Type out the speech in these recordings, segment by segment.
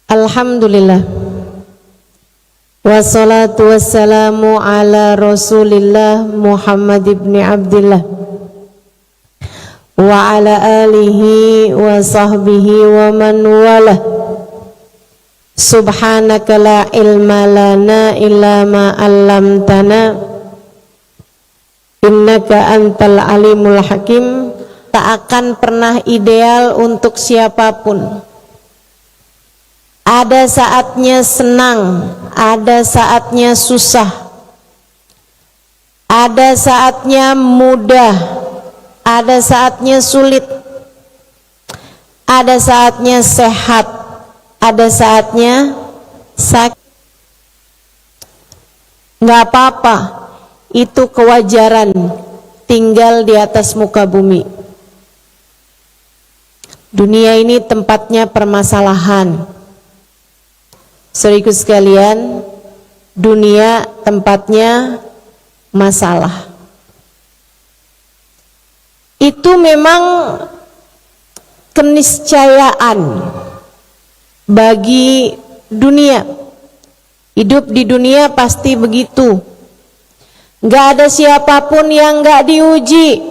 Alhamdulillah, wassalatu wassalamu ala Rasulillah Muhammad ibn Abdillah wa ala alihi wa sahbihi wa man walah. Subhanaka la ilma lana illa ma 'allamtana innaka antal alimul hakim. Tak akan pernah ideal untuk siapapun. Ada saatnya senang, ada saatnya susah, ada saatnya mudah, ada saatnya sulit, ada saatnya sehat, ada saatnya sakit. Nggak apa-apa, itu kewajaran tinggal di atas muka bumi. Dunia ini tempatnya permasalahan. Saudaraku sekalian, dunia tempatnya masalah. Itu memang keniscayaan bagi dunia. Hidup di dunia pasti begitu. Gak ada siapapun yang gak diuji.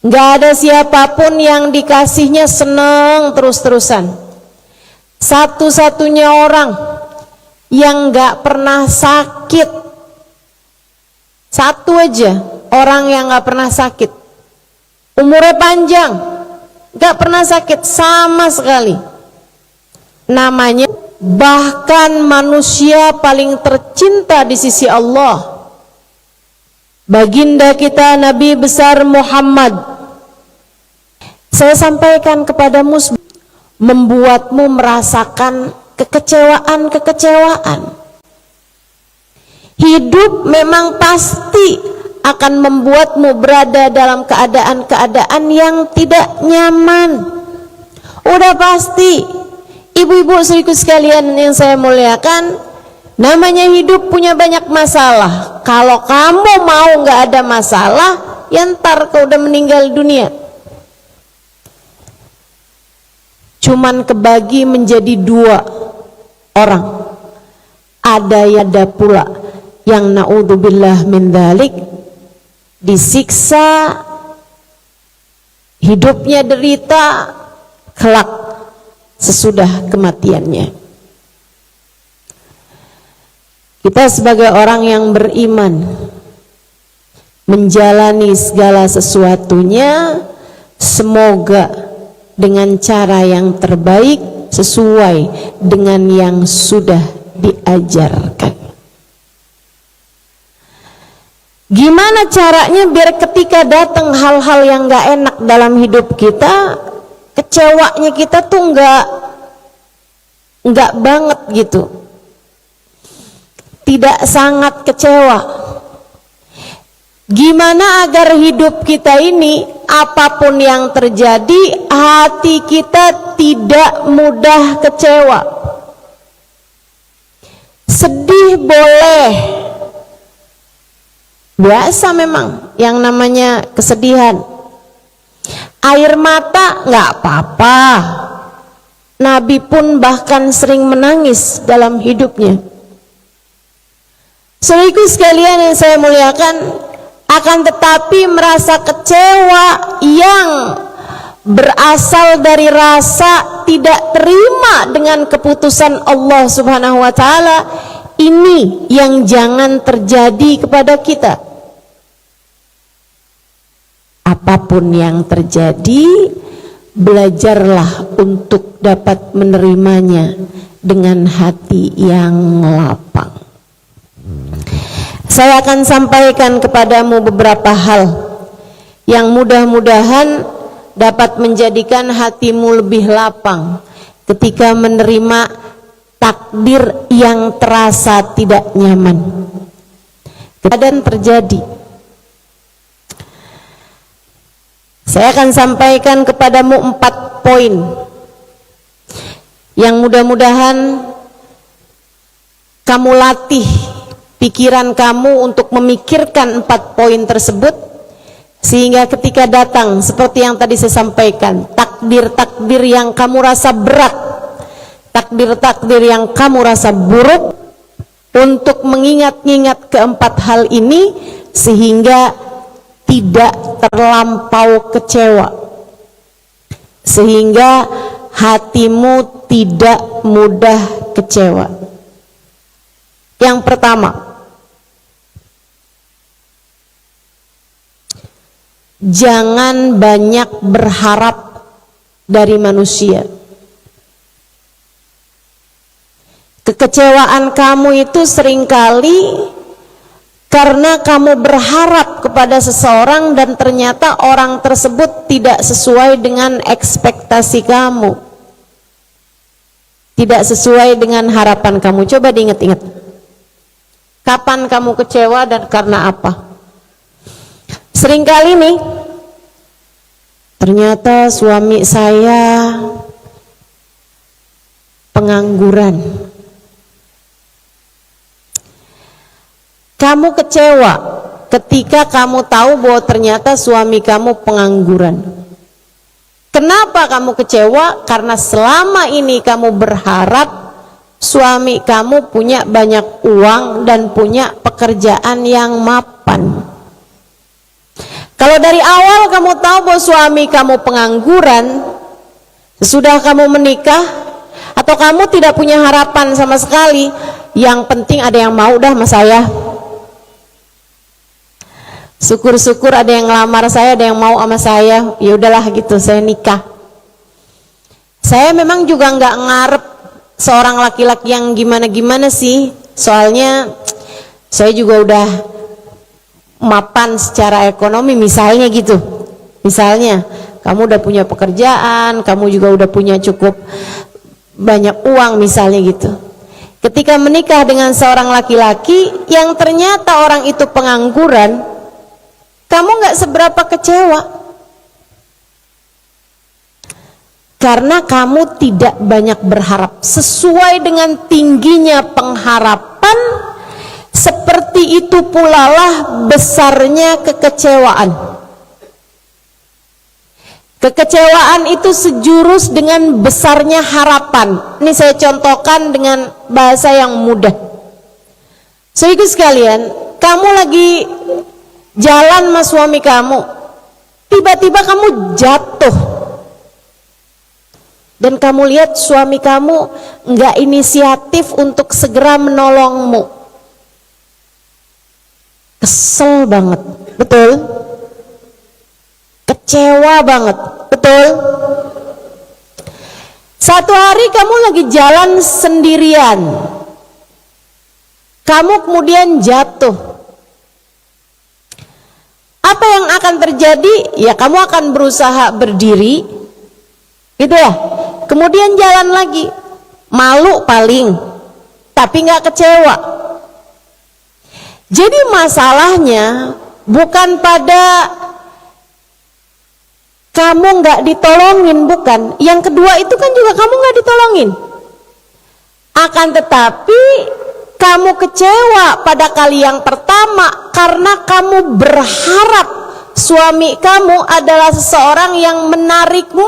Gak ada siapapun yang dikasihnya senang terus-terusan. Satu-satunya orang yang gak pernah sakit, satu aja orang yang gak pernah sakit, umurnya panjang, gak pernah sakit sama sekali, namanya bahkan manusia paling tercinta di sisi Allah, baginda kita Nabi besar Muhammad. Saya sampaikan kepadamu, membuatmu merasakan kekecewaan. Hidup memang pasti akan membuatmu berada dalam keadaan-keadaan yang tidak nyaman. Udah pasti. Ibu-ibu saudaraku sekalian yang saya muliakan, namanya hidup punya banyak masalah. Kalau kamu mau nggak ada masalah, ya ntar kau udah meninggal dunia. Cuman kebagi menjadi dua orang. Ada pula yang naudzubillah min dzalik, disiksa, hidupnya derita, kelak sesudah kematiannya. Kita sebagai orang yang beriman menjalani segala sesuatunya semoga dengan cara yang terbaik sesuai dengan yang sudah diajarkan. Gimana caranya biar ketika datang hal-hal yang gak enak dalam hidup kita, kecewanya kita tuh nggak banget gitu, tidak sangat kecewa. Gimana agar hidup kita ini apapun yang terjadi, hati kita tidak mudah kecewa. Sedih boleh, biasa memang yang namanya kesedihan. Air mata nggak apa-apa. Nabi pun bahkan sering menangis dalam hidupnya. Saudaraku sekalian yang saya muliakan, akan tetapi merasa kecewa yang berasal dari rasa tidak terima dengan keputusan Allah Subhanahu wa Ta'ala, ini yang jangan terjadi kepada kita. Apapun yang terjadi, belajarlah untuk dapat menerimanya dengan hati yang lapang. Saya akan sampaikan kepadamu beberapa hal yang mudah-mudahan dapat menjadikan hatimu lebih lapang ketika menerima takdir yang terasa tidak nyaman. Keadaan terjadi. Saya akan sampaikan kepadamu 4 poin yang mudah-mudahan kamu latih pikiran kamu untuk memikirkan 4 poin tersebut, sehingga ketika datang seperti yang tadi saya sampaikan, takdir-takdir yang kamu rasa berat, takdir-takdir yang kamu rasa buruk, untuk mengingat-ingat keempat hal ini sehingga tidak terlampau kecewa, sehingga hatimu tidak mudah kecewa. Yang pertama, jangan banyak berharap dari manusia. Kekecewaan kamu itu seringkali karena kamu berharap kepada seseorang dan ternyata orang tersebut tidak sesuai dengan ekspektasi kamu, tidak sesuai dengan harapan kamu. Coba diingat-ingat, kapan kamu kecewa dan karena apa? Seringkali nih, ternyata suami saya pengangguran. Kamu kecewa ketika kamu tahu bahwa ternyata suami kamu pengangguran. Kenapa kamu kecewa? Karena selama ini kamu berharap suami kamu punya banyak uang dan punya pekerjaan yang mapan. Kalau dari awal kamu tahu bahwa suami kamu pengangguran, sesudah kamu menikah atau kamu tidak punya harapan sama sekali, yang penting ada yang mau dah sama saya. Syukur-syukur ada yang ngelamar saya, ada yang mau sama saya. Ya udahlah gitu, saya nikah. Saya memang juga nggak ngarep seorang laki-laki yang gimana-gimana sih. Soalnya saya juga udah mapan secara ekonomi misalnya gitu. Misalnya kamu udah punya pekerjaan, kamu juga udah punya cukup banyak uang misalnya gitu. Ketika menikah dengan seorang laki-laki yang ternyata orang itu pengangguran, kamu nggak seberapa kecewa karena kamu tidak banyak berharap. Sesuai dengan tingginya pengharapan, seperti itu pula lah besarnya kekecewaan. Kekecewaan itu sejurus dengan besarnya harapan. Ini saya contohkan dengan bahasa yang mudah. Saudaraku sekalian, kamu lagi jalan sama suami kamu, tiba-tiba kamu jatuh dan kamu lihat suami kamu nggak inisiatif untuk segera menolongmu. Kesel banget, betul? Kecewa banget, betul? Satu hari kamu lagi jalan sendirian, kamu kemudian jatuh. Apa yang akan terjadi? Ya kamu akan berusaha berdiri, gitu ya. Kemudian jalan lagi, malu paling, tapi nggak kecewa. Jadi masalahnya bukan pada kamu nggak ditolongin, bukan. Yang kedua itu kan juga kamu nggak ditolongin. Akan tetapi kamu kecewa pada kali yang pertama karena kamu berharap suami kamu adalah seseorang yang menarikmu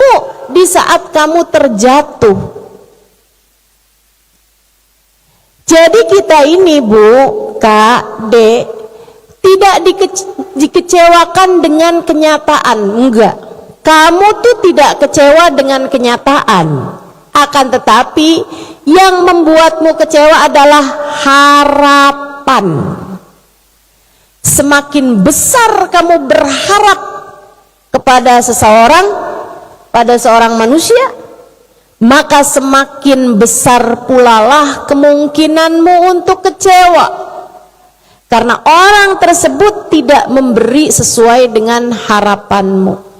di saat kamu terjatuh. Jadi kita ini Bu, Kak, Dek, tidak dikecewakan dengan kenyataan, enggak. Kamu tuh tidak kecewa dengan kenyataan. Akan tetapi yang membuatmu kecewa adalah harapan. Semakin besar kamu berharap kepada seseorang, pada seorang manusia, maka semakin besar pula lah kemungkinanmu untuk kecewa. Karena orang tersebut tidak memberi sesuai dengan harapanmu.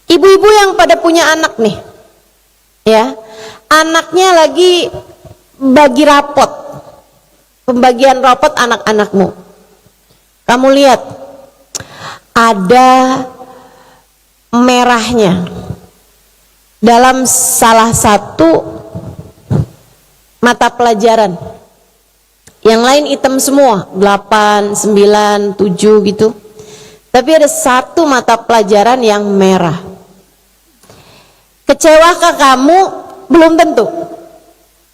Ibu-ibu yang pada punya anak nih, ya, anaknya lagi bagi rapot, pembagian rapot anak-anakmu. Kamu lihat ada merahnya dalam salah satu mata pelajaran, yang lain hitam semua, 8, 9, 7 gitu, tapi ada satu mata pelajaran yang merah. Kecewakah kamu Belum tentu.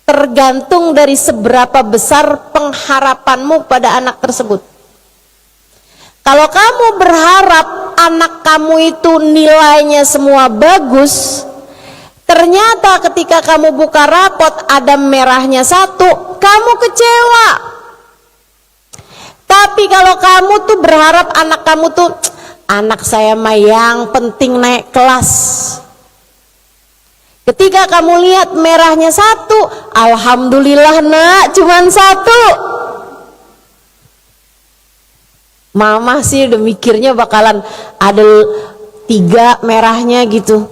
Tergantung dari seberapa besar pengharapanmu pada anak tersebut. Kalau kamu berharap anak kamu itu nilainya semua bagus, ternyata ketika kamu buka rapot ada merahnya 1, kamu kecewa. Tapi kalau kamu tuh berharap anak kamu tuh, anak saya mah yang penting naik kelas. Ketika kamu lihat merahnya 1, alhamdulillah nak, cuman 1. Mama sih udah mikirnya bakalan ada 3 merahnya gitu.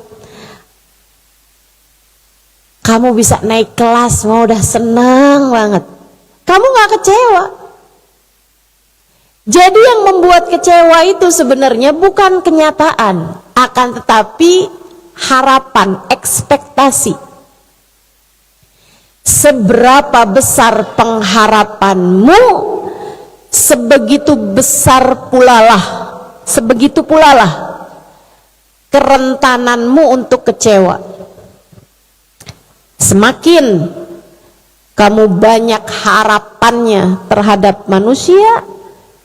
Kamu bisa naik kelas, mau udah senang banget. Kamu gak kecewa. Jadi yang membuat kecewa itu sebenarnya bukan kenyataan, akan tetapi harapan, ekspektasi. Seberapa besar pengharapanmu, sebegitu pula lah kerentananmu untuk kecewa. Semakin kamu banyak harapannya terhadap manusia,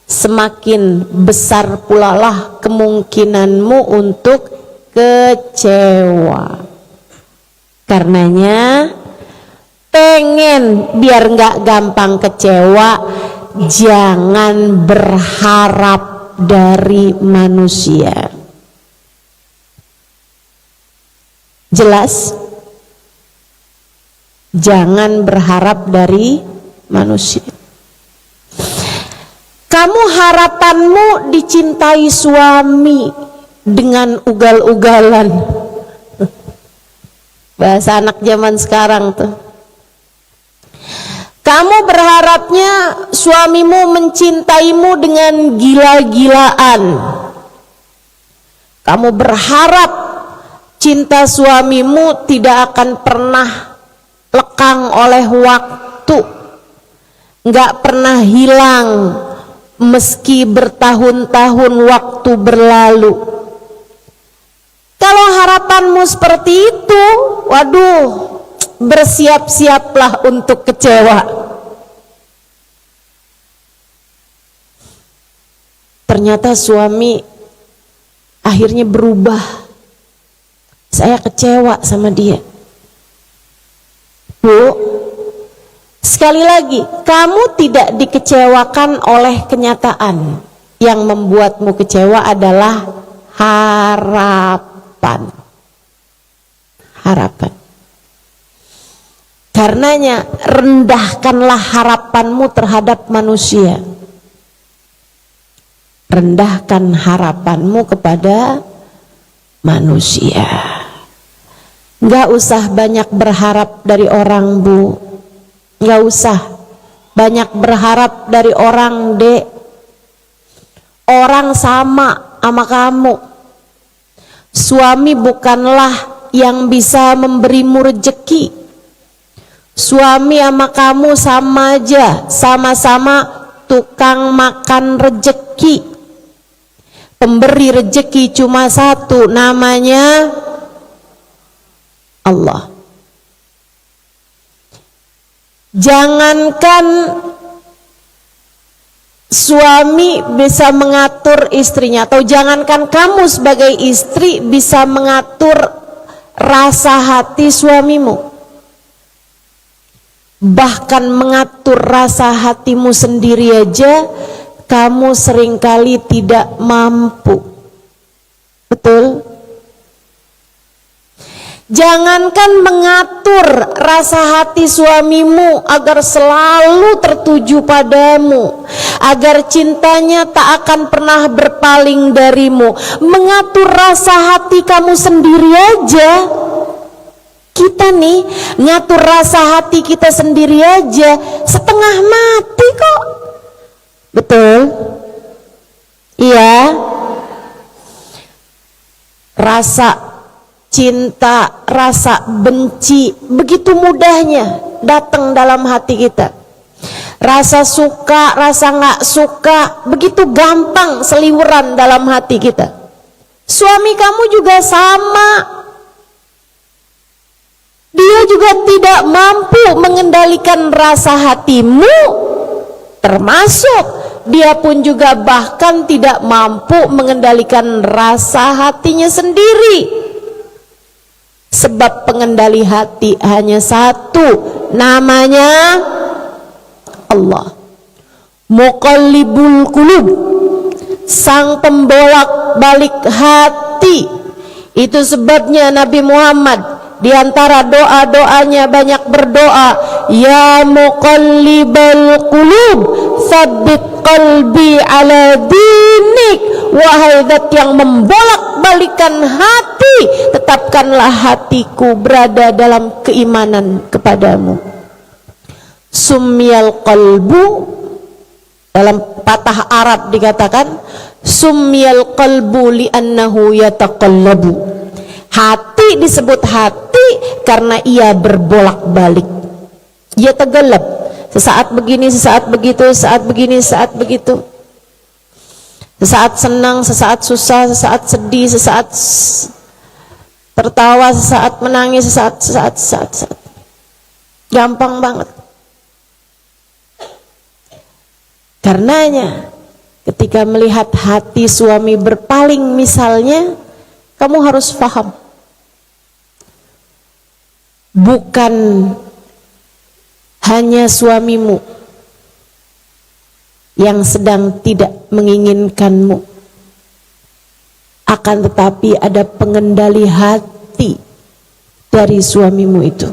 semakin besar pula lah kemungkinanmu untuk kecewa. Karenanya pengen biar nggak gampang kecewa, jangan berharap dari manusia. Jelas? Jangan berharap dari manusia. Kamu harapanmu dicintai suami dengan ugal-ugalan. Bahasa anak zaman sekarang tuh. Kamu berharapnya suamimu mencintaimu dengan gila-gilaan. Kamu berharap cinta suamimu tidak akan pernah lekang oleh waktu, nggak pernah hilang meski bertahun-tahun waktu berlalu. Kalau harapanmu seperti itu, waduh, bersiap-siaplah untuk kecewa. Ternyata suami akhirnya berubah. Saya kecewa sama dia. Bu, sekali lagi, kamu tidak dikecewakan oleh kenyataan. Yang membuatmu kecewa adalah harapan. Harapan. Karenanya rendahkanlah harapanmu terhadap manusia. Rendahkan harapanmu kepada manusia. Nggak usah banyak berharap dari orang, Bu. Nggak usah banyak berharap dari orang, Dek. Orang sama kamu. Suami bukanlah yang bisa memberimu rejeki. Suami sama kamu sama aja, sama-sama tukang makan rejeki. Pemberi rejeki cuma satu, namanya Allah. Jangankan suami bisa mengatur istrinya, atau jangankan kamu sebagai istri bisa mengatur rasa hati suamimu, bahkan mengatur rasa hatimu sendiri aja kamu seringkali tidak mampu. Betul? Jangankan mengatur rasa hati suamimu agar selalu tertuju padamu, agar cintanya tak akan pernah berpaling darimu. Mengatur rasa hati kamu sendiri aja, kita nih ngatur rasa hati kita sendiri aja setengah mati kok. Betul? Iya. Rasa cinta, rasa benci begitu mudahnya datang dalam hati kita. Rasa suka, rasa nggak suka begitu gampang seliweran dalam hati kita. Suami kamu juga sama. Dia juga tidak mampu mengendalikan rasa hatimu, termasuk dia pun juga bahkan tidak mampu mengendalikan rasa hatinya sendiri. Sebab pengendali hati hanya satu, namanya Allah. Muqallibul qulub, sang pembolak balik hati. Itu sebabnya Nabi Muhammad di antara doa-doanya banyak berdoa, ya muqallibal qulub tsabbit qalbi ala dinik. Wahai zat yang membolak-balikan hati, tetapkanlah hatiku berada dalam keimanan kepadamu. Sumyal qalbu, dalam patah Arab dikatakan sumyal qalbu li'annahu yataqallabu. Hati disebut hati karena ia berbolak-balik. Ia tegallab, sesaat begini, sesaat begitu, sesaat begini, sesaat begitu. Sesaat senang, sesaat susah, sesaat sedih, sesaat tertawa, sesaat menangis, sesaat. Gampang banget. Karenanya ketika melihat hati suami berpaling misalnya, kamu harus paham, bukan hanya suamimu yang sedang tidak menginginkanmu, akan tetapi ada pengendali hati dari suamimu itu.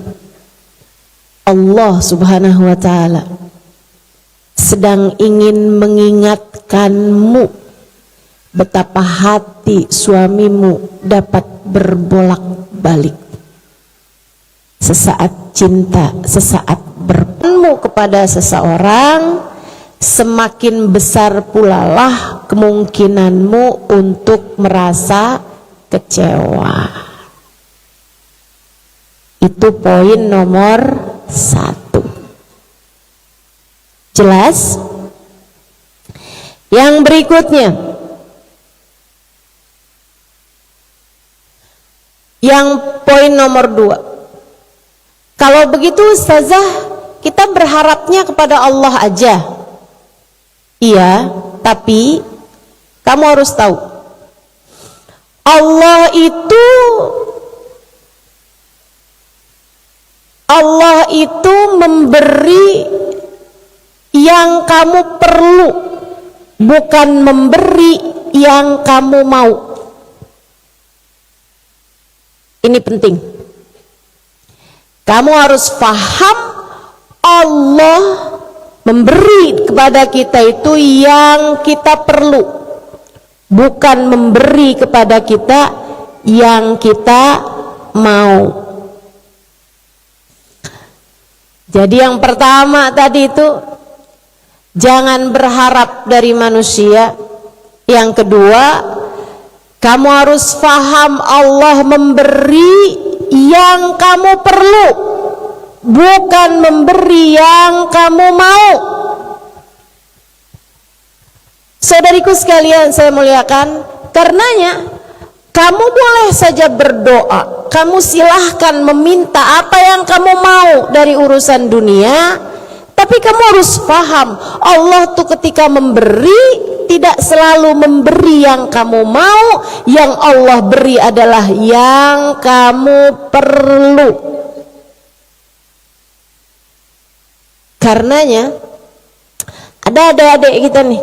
Allah Subhanahu wa ta'ala sedang ingin mengingatkanmu betapa hati suamimu dapat berbolak-balik. Sesaat cinta, sesaat berpenmu kepada seseorang, semakin besar pula lah kemungkinanmu untuk merasa kecewa. Itu poin nomor 1. Jelas? Yang berikutnya, yang poin nomor 2. Kalau begitu ustazah, kita berharapnya kepada Allah aja. Iya, tapi kamu harus tahu, Allah itu memberi yang kamu perlu, bukan memberi yang kamu mau. Ini penting. Kamu harus paham, Allah memberi kepada kita itu yang kita perlu, bukan memberi kepada kita yang kita mau. Jadi yang pertama tadi itu, jangan berharap dari manusia. Yang kedua, kamu harus paham Allah memberi yang kamu perlu, bukan memberi yang kamu mau. Saudariku sekalian saya muliakan, karenanya kamu boleh saja berdoa, kamu silahkan meminta apa yang kamu mau dari urusan dunia, tapi kamu harus paham, Allah tuh ketika memberi tidak selalu memberi yang kamu mau. Yang Allah beri adalah yang kamu perlu. Karenanya ada adik-adik kita nih,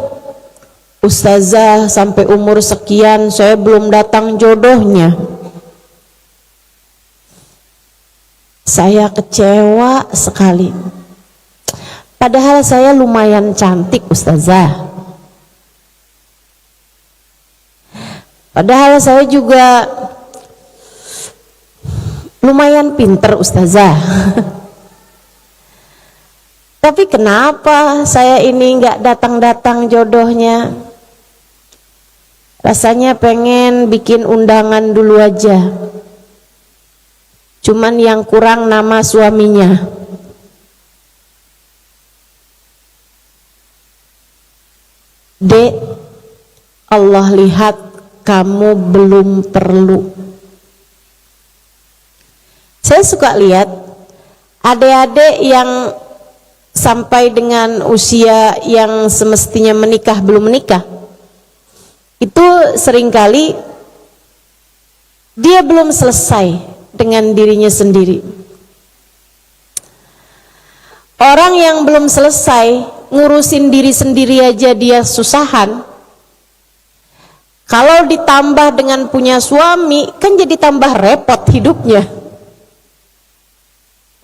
ustazah sampai umur sekian saya belum datang jodohnya. Saya kecewa sekali. Padahal saya lumayan cantik ustazah. Padahal saya juga lumayan pinter ustazah. Tapi kenapa saya ini nggak datang-datang jodohnya? Rasanya pengen bikin undangan dulu aja. Cuman yang kurang nama suaminya. Dek, Allah lihat kamu belum perlu. Saya suka lihat adik-adik yang sampai dengan usia yang semestinya menikah belum menikah, itu seringkali dia belum selesai dengan dirinya sendiri. Orang yang belum selesai ngurusin diri sendiri aja dia susahan, kalau ditambah dengan punya suami kan jadi tambah repot hidupnya.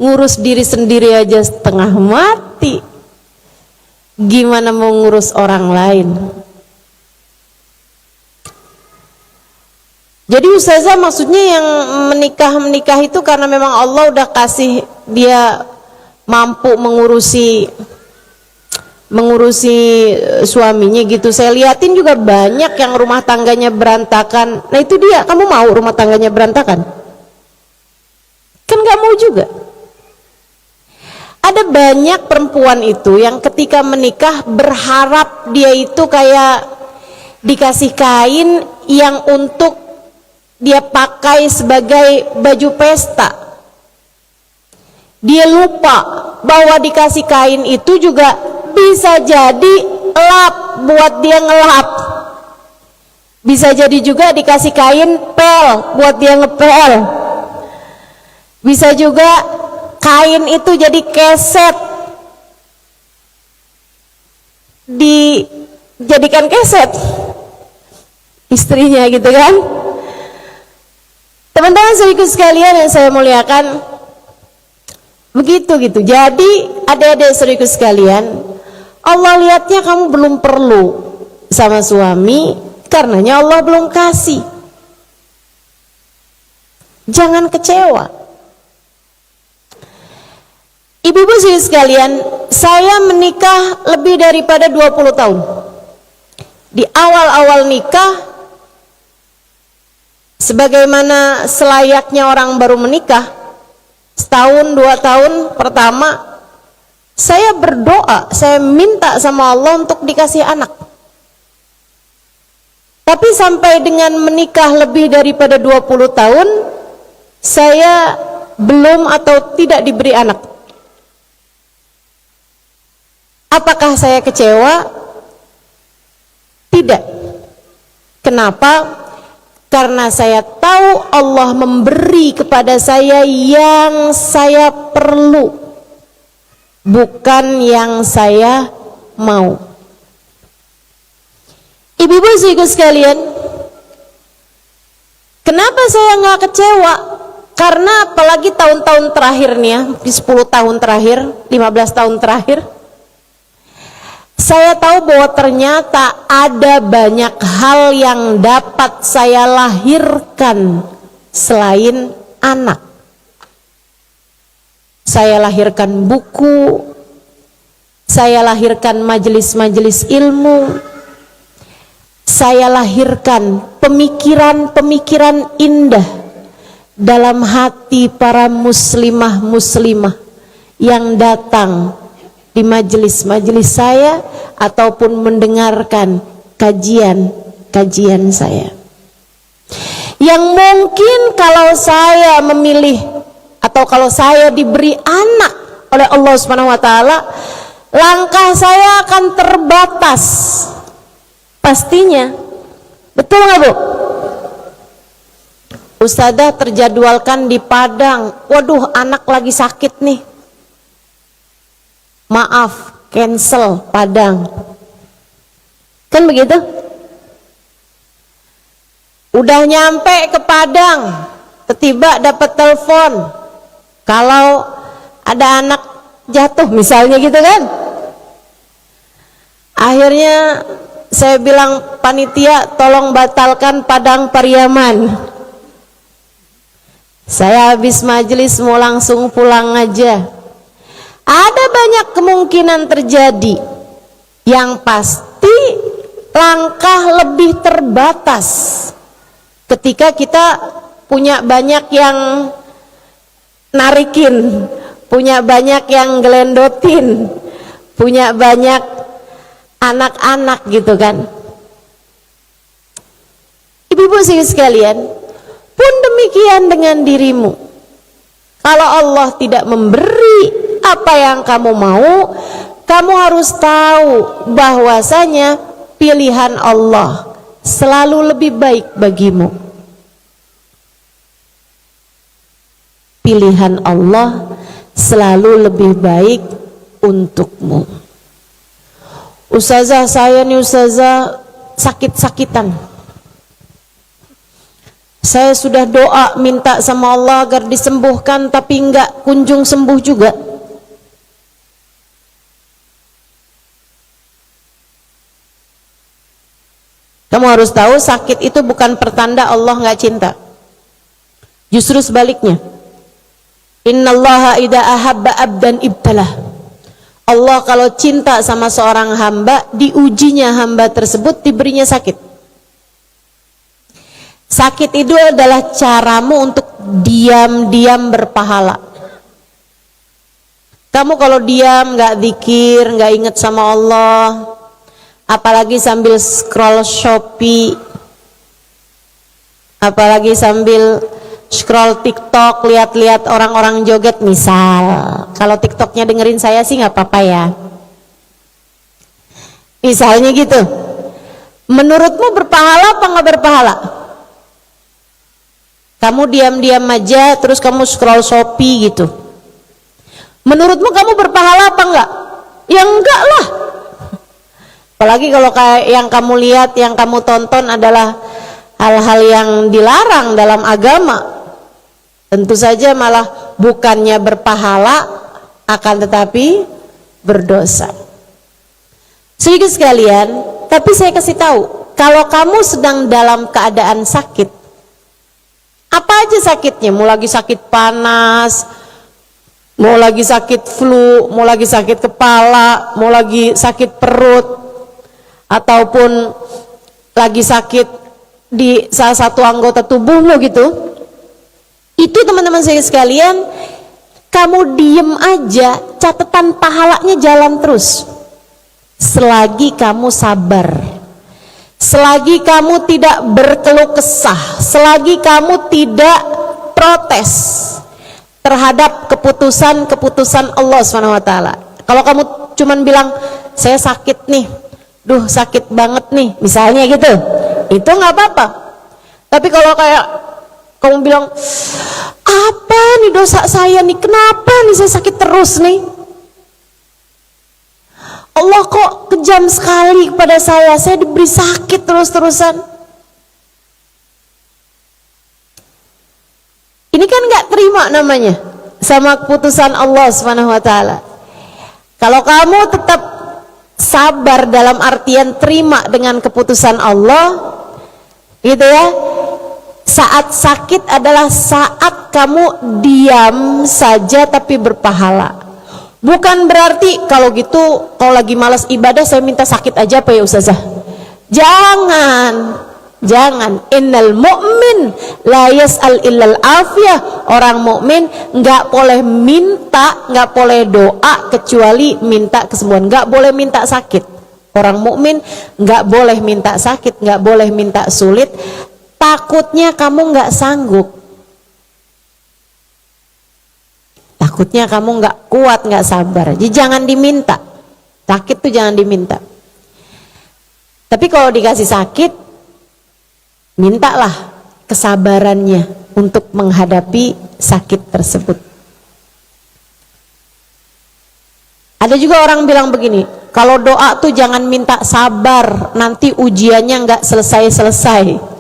Ngurus diri sendiri aja setengah mati, gimana mau ngurus orang lain? Jadi ustazah maksudnya yang menikah itu karena memang Allah udah kasih dia mampu mengurusi suaminya gitu. Saya liatin juga banyak yang rumah tangganya berantakan. Nah itu dia, kamu mau rumah tangganya berantakan? Kan gak mau juga. Ada banyak perempuan itu yang ketika menikah berharap dia itu kayak dikasih kain yang untuk dia pakai sebagai baju pesta. Dia lupa bahwa dikasih kain itu juga bisa jadi lap buat dia ngelap. Bisa jadi juga dikasih kain pel buat dia ngepel. Bisa juga kain itu jadi keset, dijadikan keset istrinya gitu kan. Teman-teman saudaraku sekalian yang saya muliakan, begitu gitu. Jadi adik-adik saudaraku sekalian, Allah lihatnya kamu belum perlu sama suami, karenanya Allah belum kasih. Jangan kecewa. Ibu-ibu sekalian, saya menikah lebih daripada 20 tahun. Di awal-awal nikah, sebagaimana selayaknya orang baru menikah, setahun 2 tahun pertama, saya berdoa, saya minta sama Allah untuk dikasih anak. Tapi sampai dengan menikah lebih daripada 20 tahun, saya belum atau tidak diberi anak. Apakah saya kecewa? Tidak. Kenapa? Karena saya tahu Allah memberi kepada saya yang saya perlu, bukan yang saya mau. Ibu-ibu saudaraku sekalian, kenapa saya nggak kecewa? Karena apalagi tahun-tahun terakhir nih ya, di 10 tahun terakhir, 15 tahun terakhir, saya tahu bahwa ternyata ada banyak hal yang dapat saya lahirkan selain anak. Saya lahirkan buku, saya lahirkan majelis-majelis ilmu, saya lahirkan pemikiran-pemikiran indah dalam hati para muslimah-muslimah yang datang di majelis-majelis saya ataupun mendengarkan kajian saya. Yang mungkin kalau saya memilih atau kalau saya diberi anak oleh Allah Subhanahu wa taala, langkah saya akan terbatas. Pastinya. Betul nggak Bu? Ustadzah terjadwalkan di Padang. Waduh, anak lagi sakit nih. Maaf, cancel Padang. Kan begitu? Udah nyampe ke Padang, tiba dapat telepon kalau ada anak jatuh misalnya gitu kan. Akhirnya saya bilang, panitia tolong batalkan Padang Pariaman. Saya habis majelis mau langsung pulang aja. Ada banyak kemungkinan terjadi. Yang pasti langkah lebih terbatas ketika kita punya banyak yang narikin, punya banyak yang gelendotin, punya banyak anak-anak gitu kan. Ibu-ibu sekalian, pun demikian dengan dirimu. Kalau Allah tidak memberi apa yang kamu mau, kamu harus tahu bahwasanya pilihan Allah selalu lebih baik bagimu. Pilihan Allah selalu lebih baik untukmu. Ustazah, saya nih ustazah sakit-sakitan. Saya sudah doa minta sama Allah agar disembuhkan, tapi enggak kunjung sembuh juga. Kamu harus tahu, sakit itu bukan pertanda Allah enggak cinta. Justru sebaliknya. Innallaha idza ahabba abdan ibtalah. Allah kalau cinta sama seorang hamba, diujinya hamba tersebut, diberinya sakit. Sakit itu adalah caramu untuk diam-diam berpahala. Kamu kalau diam, nggak zikir, nggak ingat sama Allah, apalagi sambil scroll Shopee, apalagi sambil scroll TikTok, lihat-lihat orang-orang joget misal. Kalau TikToknya dengerin saya sih nggak apa-apa ya. Misalnya gitu. Menurutmu berpahala apa nggak berpahala? Kamu diam-diam aja terus kamu scroll Shopee gitu. Menurutmu kamu berpahala apa enggak? Ya enggak lah. Apalagi kalau kayak yang kamu lihat, yang kamu tonton adalah hal-hal yang dilarang dalam agama. Tentu saja malah bukannya berpahala, akan tetapi berdosa. Sedikit sekalian, tapi saya kasih tahu, kalau kamu sedang dalam keadaan sakit, apa aja sakitnya, mau lagi sakit panas, mau lagi sakit flu, mau lagi sakit kepala, mau lagi sakit perut, ataupun lagi sakit di salah satu anggota tubuhmu gitu, itu teman-teman saya sekalian, kamu diem aja, catatan pahalanya jalan terus selagi kamu sabar, selagi kamu tidak berkeluh kesah, selagi kamu tidak protes terhadap keputusan-keputusan Allah SWT. Kalau kamu cuman bilang saya sakit nih, duh sakit banget nih, misalnya gitu, itu nggak apa-apa. Tapi kalau kayak kamu bilang, apa nih dosa saya nih, kenapa nih saya sakit terus nih, Allah kok kejam sekali kepada saya diberi sakit terus-terusan. Ini kan nggak terima namanya sama keputusan Allah SWT. Kalau kamu tetap sabar dalam artian terima dengan keputusan Allah, gitu ya, saat sakit adalah saat kamu diam saja tapi berpahala. Bukan berarti kalau gitu, kalau lagi malas ibadah saya minta sakit aja apa ya ustazah? Jangan. Innal mu'min la yas'al illal afiyah. Orang mukmin nggak boleh minta, nggak boleh doa kecuali minta kesembuhan. Nggak boleh minta sakit. Orang mukmin nggak boleh minta sakit, nggak boleh minta sulit. Takutnya kamu nggak sanggup. Takutnya kamu nggak kuat, nggak sabar. Jadi jangan diminta. Sakit tuh jangan diminta. Tapi kalau dikasih sakit, mintalah kesabarannya untuk menghadapi sakit tersebut. Ada juga orang bilang begini, kalau doa tuh jangan minta sabar, nanti ujiannya nggak selesai-selesai.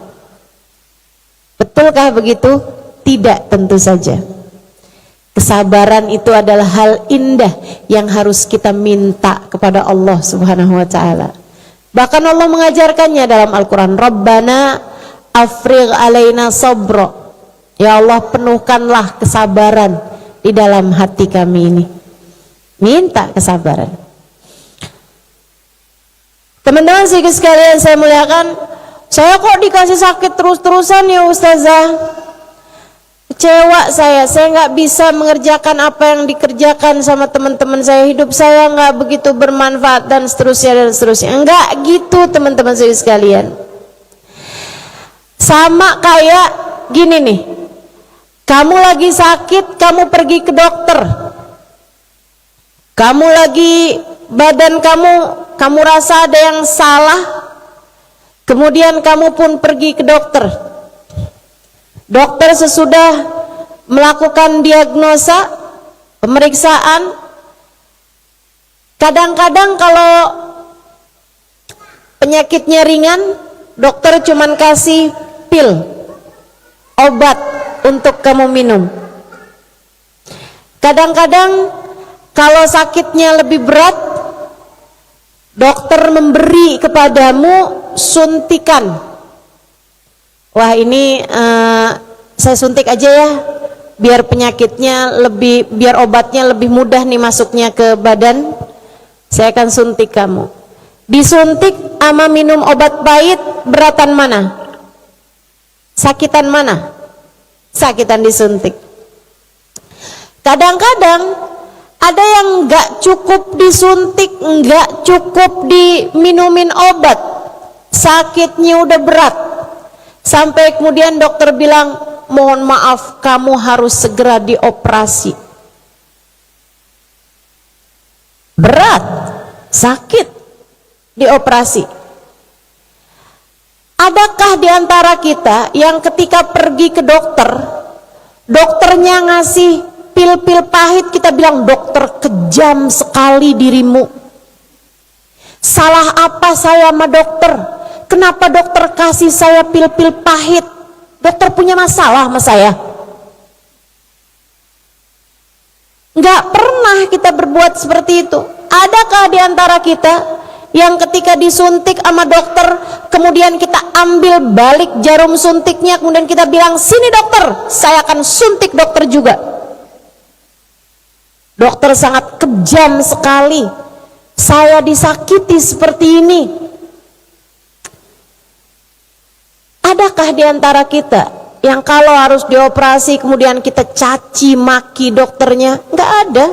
Betulkah begitu? Tidak, tentu saja. Kesabaran itu adalah hal indah yang harus kita minta kepada Allah Subhanahu wa taala. Bahkan Allah mengajarkannya dalam Al-Qur'an, Rabbana afrigh alaina sabra. Ya Allah, penuhkanlah kesabaran di dalam hati kami ini. Minta kesabaran. Teman-teman sekalian saya muliakan, saya kok dikasih sakit terus-terusan ya ustazah? Kecewa saya nggak bisa mengerjakan apa yang dikerjakan sama teman-teman saya, hidup saya nggak begitu bermanfaat dan seterusnya. Enggak gitu teman-teman saya sekalian. Sama kayak gini nih, Kamu lagi sakit, kamu pergi ke dokter. Kamu lagi, badan kamu rasa ada yang salah, kemudian kamu pun pergi ke dokter. Dokter sesudah melakukan diagnosa, pemeriksaan, kadang-kadang kalau penyakitnya ringan, dokter cuman kasih pil, obat untuk kamu minum. Kadang-kadang kalau sakitnya lebih berat, dokter memberi kepadamu suntikan. Wah, ini saya suntik aja ya, biar penyakitnya lebih, biar obatnya lebih mudah nih masuknya ke badan. Saya akan suntik kamu. Disuntik sama minum obat pahit, beratan mana? Sakitan mana? Sakitan disuntik. Kadang-kadang ada yang nggak cukup disuntik, nggak cukup diminumin obat, sakitnya udah berat, sampai kemudian dokter bilang, mohon maaf, kamu harus segera dioperasi. Berat, sakit, dioperasi. Adakah di antara kita yang ketika pergi ke dokter, dokternya ngasih pil-pil pahit, kita bilang, dokter kejam sekali dirimu. Salah apa saya sama dokter? Kenapa dokter kasih saya pil-pil pahit? Dokter punya masalah sama saya? Nggak pernah kita berbuat seperti itu. Adakah di antara kita yang ketika disuntik sama dokter, kemudian kita ambil balik jarum suntiknya, kemudian kita bilang, sini dokter, saya akan suntik dokter juga. Dokter sangat kejam sekali, saya disakiti seperti ini. Adakah di antara kita yang kalau harus dioperasi kemudian kita caci maki dokternya? Nggak ada,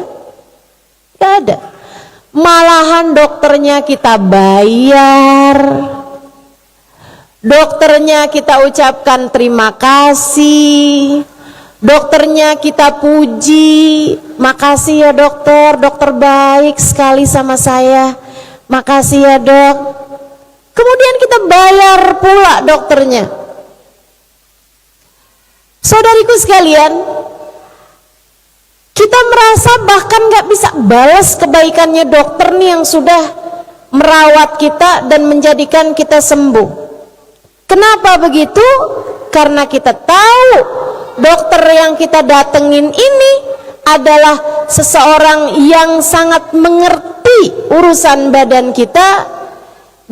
nggak ada. Malahan dokternya kita bayar, dokternya kita ucapkan terima kasih, dokternya kita puji, makasih ya dokter, dokter baik sekali sama saya, makasih ya dok. Kemudian kita bayar pula dokternya. Saudariku sekalian, kita merasa bahkan gak bisa balas kebaikannya dokter nih yang sudah merawat kita dan menjadikan kita sembuh. Kenapa begitu? Karena kita tahu dokter yang kita datengin ini adalah seseorang yang sangat mengerti urusan badan kita,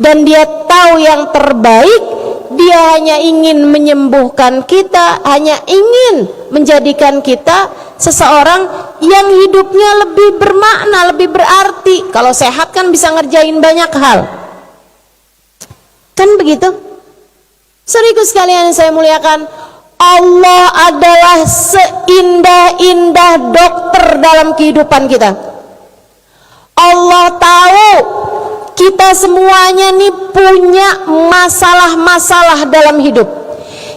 dan dia tahu yang terbaik. Dia hanya ingin menyembuhkan kita, hanya ingin menjadikan kita seseorang yang hidupnya lebih bermakna, lebih berarti. Kalau sehat kan bisa ngerjain banyak hal, kan begitu? Saudaraku sekalian yang saya muliakan, Allah adalah seindah-indah dokter dalam kehidupan kita. Allah tahu kita semuanya nih punya masalah-masalah dalam hidup.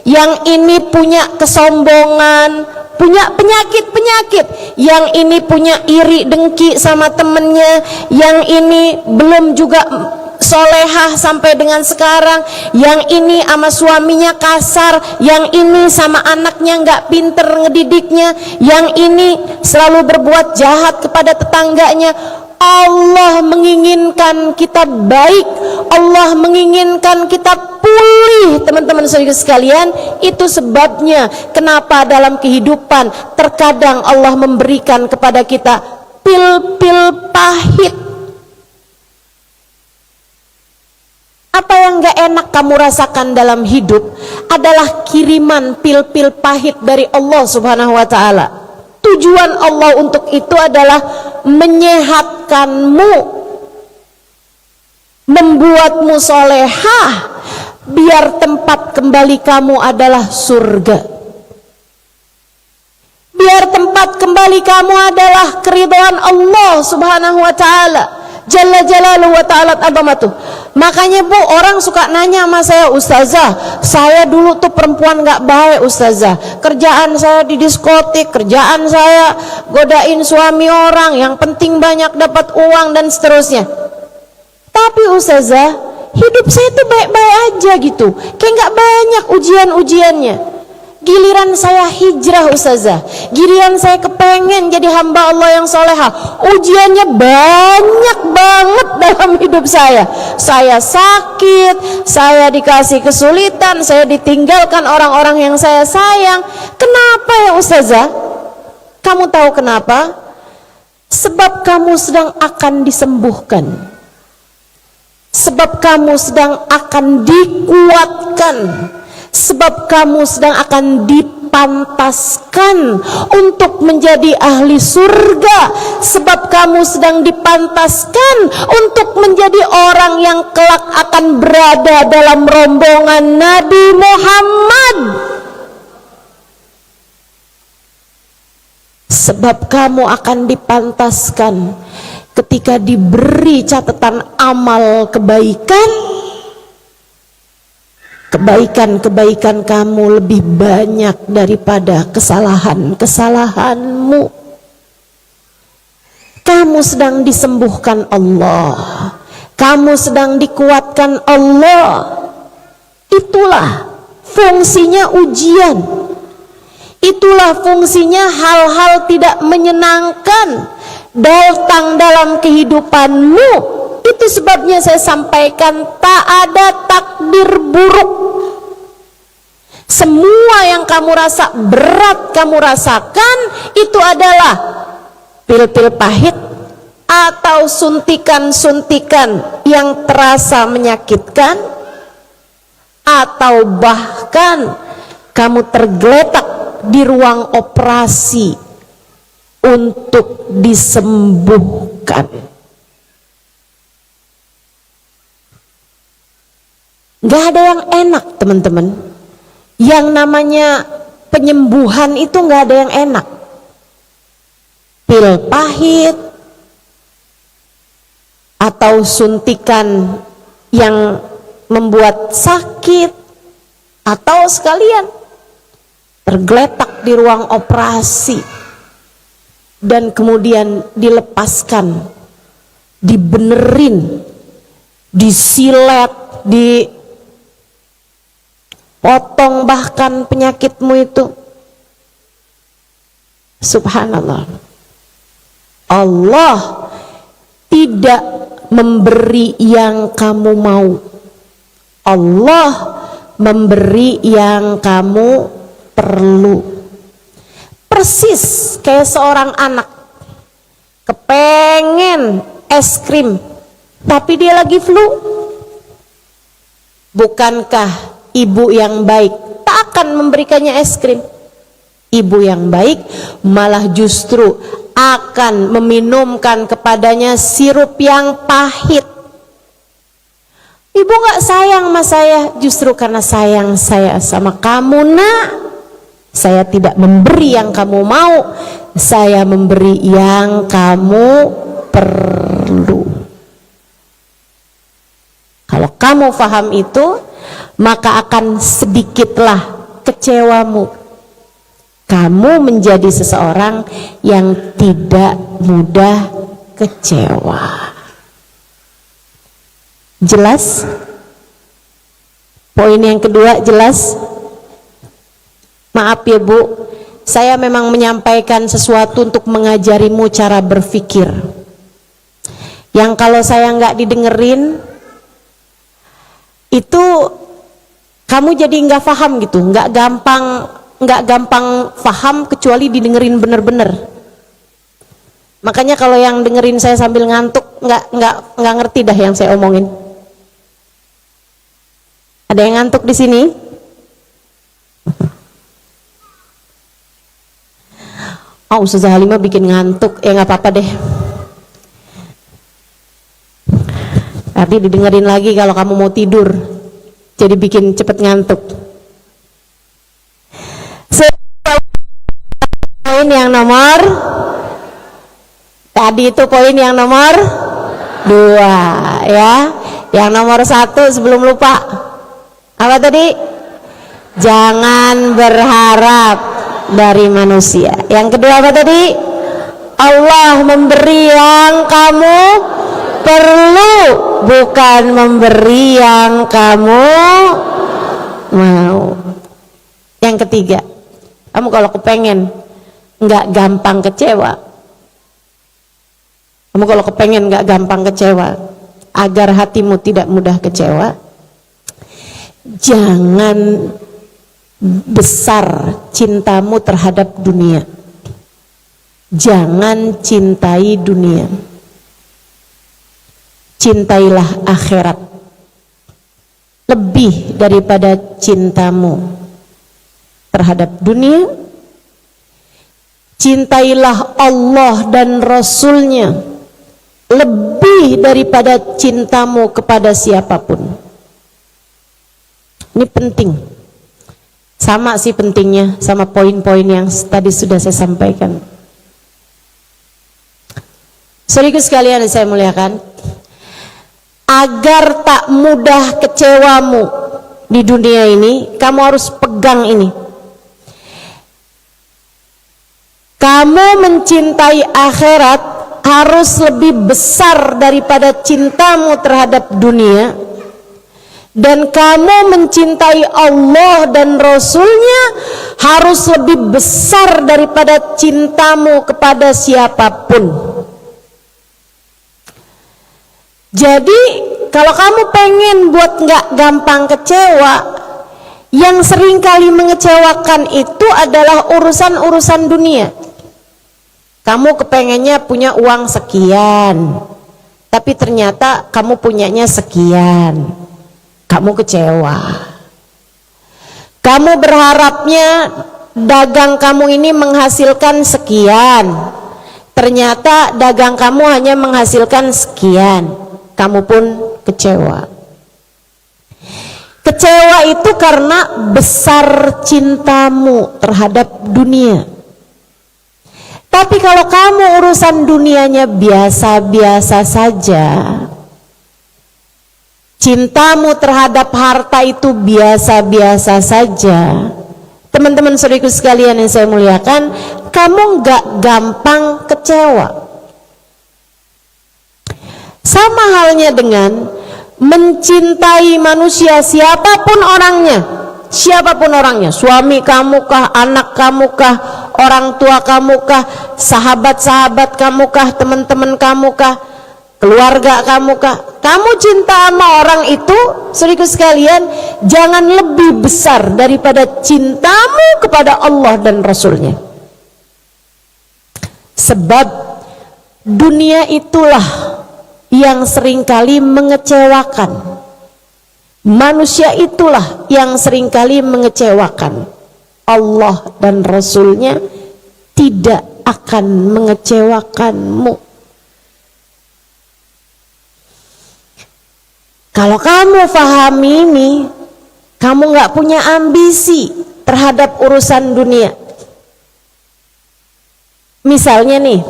Yang ini punya kesombongan, punya penyakit-penyakit. Yang ini punya iri dengki sama temennya. Yang ini belum juga solehah sampai dengan sekarang. Yang ini sama suaminya kasar. Yang ini sama anaknya nggak pinter ngedidiknya. Yang ini selalu berbuat jahat kepada tetangganya. Allah menginginkan kita baik, Allah menginginkan kita pulih, teman-teman saudara sekalian. Itu sebabnya kenapa dalam kehidupan terkadang Allah memberikan kepada kita pil-pil pahit. Apa yang gak enak kamu rasakan dalam hidup adalah kiriman pil-pil pahit dari Allah Subhanahu wa ta'ala. Tujuan Allah untuk itu adalah menyehatkanmu, membuatmu solehah, biar tempat kembali kamu adalah surga, biar tempat kembali kamu adalah keridhaan Allah Subhanahu wa ta'ala Jalla jalaluhu wa ta'ala azamatuh. Makanya Bu, orang suka nanya sama saya, Ustazah, saya dulu tuh perempuan gak baik Ustazah. Kerjaan saya di diskotik, kerjaan saya godain suami orang, yang penting banyak dapat uang dan seterusnya. Tapi Ustazah, hidup saya tuh baik-baik aja gitu, kayak gak banyak ujian-ujiannya. Giliran saya hijrah Ustazah, giliran saya kepengen jadi hamba Allah yang soleha, ujiannya banyak banget dalam hidup saya. Saya sakit, saya dikasih kesulitan, saya ditinggalkan orang-orang yang saya sayang. Kenapa ya Ustazah? Kamu tahu kenapa? Sebab kamu sedang akan disembuhkan, sebab kamu sedang akan dikuatkan, sebab kamu sedang akan dipantaskan untuk menjadi ahli surga, sebab kamu sedang dipantaskan untuk menjadi orang yang kelak akan berada dalam rombongan Nabi Muhammad. Sebab kamu akan dipantaskan ketika diberi catatan amal kebaikan, kebaikan-kebaikan kamu lebih banyak daripada kesalahan-kesalahanmu. Kamu sedang disembuhkan Allah, kamu sedang dikuatkan Allah. Itulah fungsinya ujian, itulah fungsinya hal-hal tidak menyenangkan datang dalam kehidupanmu. Itu sebabnya saya sampaikan, tak ada takdir buruk. Semua yang kamu rasa berat kamu rasakan, itu adalah pil-pil pahit atau suntikan-suntikan yang terasa menyakitkan, atau bahkan kamu tergeletak di ruang operasi untuk disembuhkan. Gak ada yang enak teman-teman. Yang namanya penyembuhan itu gak ada yang enak. Pil pahit atau suntikan yang membuat sakit, atau sekalian tergeletak di ruang operasi dan kemudian dilepaskan, dibenerin, disilet, potong bahkan penyakitmu itu. Subhanallah. Allah tidak memberi yang kamu mau, Allah memberi yang kamu perlu. Persis kayak seorang anak kepengen es krim tapi dia lagi flu. Bukankah ibu yang baik tak akan memberikannya es krim? Ibu yang baik malah justru akan meminumkan kepadanya sirup yang pahit. Ibu gak sayang sama saya, justru karena sayang saya sama kamu nak, saya tidak memberi yang kamu mau, saya memberi yang kamu perlu. Kalau kamu paham itu, maka akan sedikitlah kecewamu. Kamu menjadi seseorang yang tidak mudah kecewa. Jelas? Poin yang kedua jelas? Maaf ya Bu, saya memang menyampaikan sesuatu untuk mengajarimu cara berpikir. Yang kalau saya nggak didengerin, itu kamu jadi nggak paham gitu, nggak gampang paham kecuali didengerin bener-bener. Makanya kalau yang dengerin saya sambil ngantuk, nggak ngerti dah yang saya omongin. Ada yang ngantuk di sini? Oh, Ustazah Halimah bikin ngantuk, ya nggak apa-apa deh. Nanti didengerin lagi kalau kamu mau tidur, jadi bikin cepet ngantuk. Poin yang nomor tadi itu poin yang nomor 2 ya. Yang nomor 1 sebelum lupa, apa tadi? Jangan berharap dari manusia. Yang kedua apa tadi? Allah memberi yang kamu perlu, bukan memberi yang kamu mau. Yang ketiga, kamu kalau kepengen nggak gampang kecewa, kamu kalau kepengen nggak gampang kecewa, agar hatimu tidak mudah kecewa, jangan besar cintamu terhadap dunia. Jangan cintai dunia, cintailah akhirat lebih daripada cintamu terhadap dunia. Cintailah Allah dan Rasulnya lebih daripada cintamu kepada siapapun. Ini penting, sama sih pentingnya sama poin-poin yang tadi sudah saya sampaikan. Saudaraku sekalian yang saya muliakan, agar tak mudah kecewamu di dunia ini, kamu harus pegang ini. Kamu mencintai akhirat harus lebih besar daripada cintamu terhadap dunia, dan kamu mencintai Allah dan Rasulnya harus lebih besar daripada cintamu kepada siapapun. Jadi kalau kamu pengen buat nggak gampang kecewa, yang seringkali mengecewakan itu adalah urusan-urusan dunia. Kamu kepengennya punya uang sekian, tapi ternyata kamu punyanya sekian, kamu kecewa. Kamu berharapnya dagang kamu ini menghasilkan sekian, ternyata dagang kamu hanya menghasilkan sekian, kamu pun kecewa. Kecewa itu karena besar cintamu terhadap dunia. Tapi kalau kamu urusan dunianya biasa-biasa saja, cintamu terhadap harta itu biasa-biasa saja, teman-teman saudaraku sekalian yang saya muliakan, kamu nggak gampang kecewa. Sama halnya dengan mencintai manusia, siapapun orangnya, suami kamu kah, anak kamu kah, orang tua kamu kah, sahabat-sahabat kamu kah, teman-teman kamu kah, keluarga kamu kah, kamu cinta sama orang itu, saudaraku sekalian, jangan lebih besar daripada cintamu kepada Allah dan Rasulnya. Sebab dunia itulah yang seringkali mengecewakan. Manusia itulah yang seringkali mengecewakan. Allah dan Rasulnya tidak akan mengecewakanmu. Kalau kamu pahami ini, kamu nggak punya ambisi terhadap urusan dunia. Misalnya nih,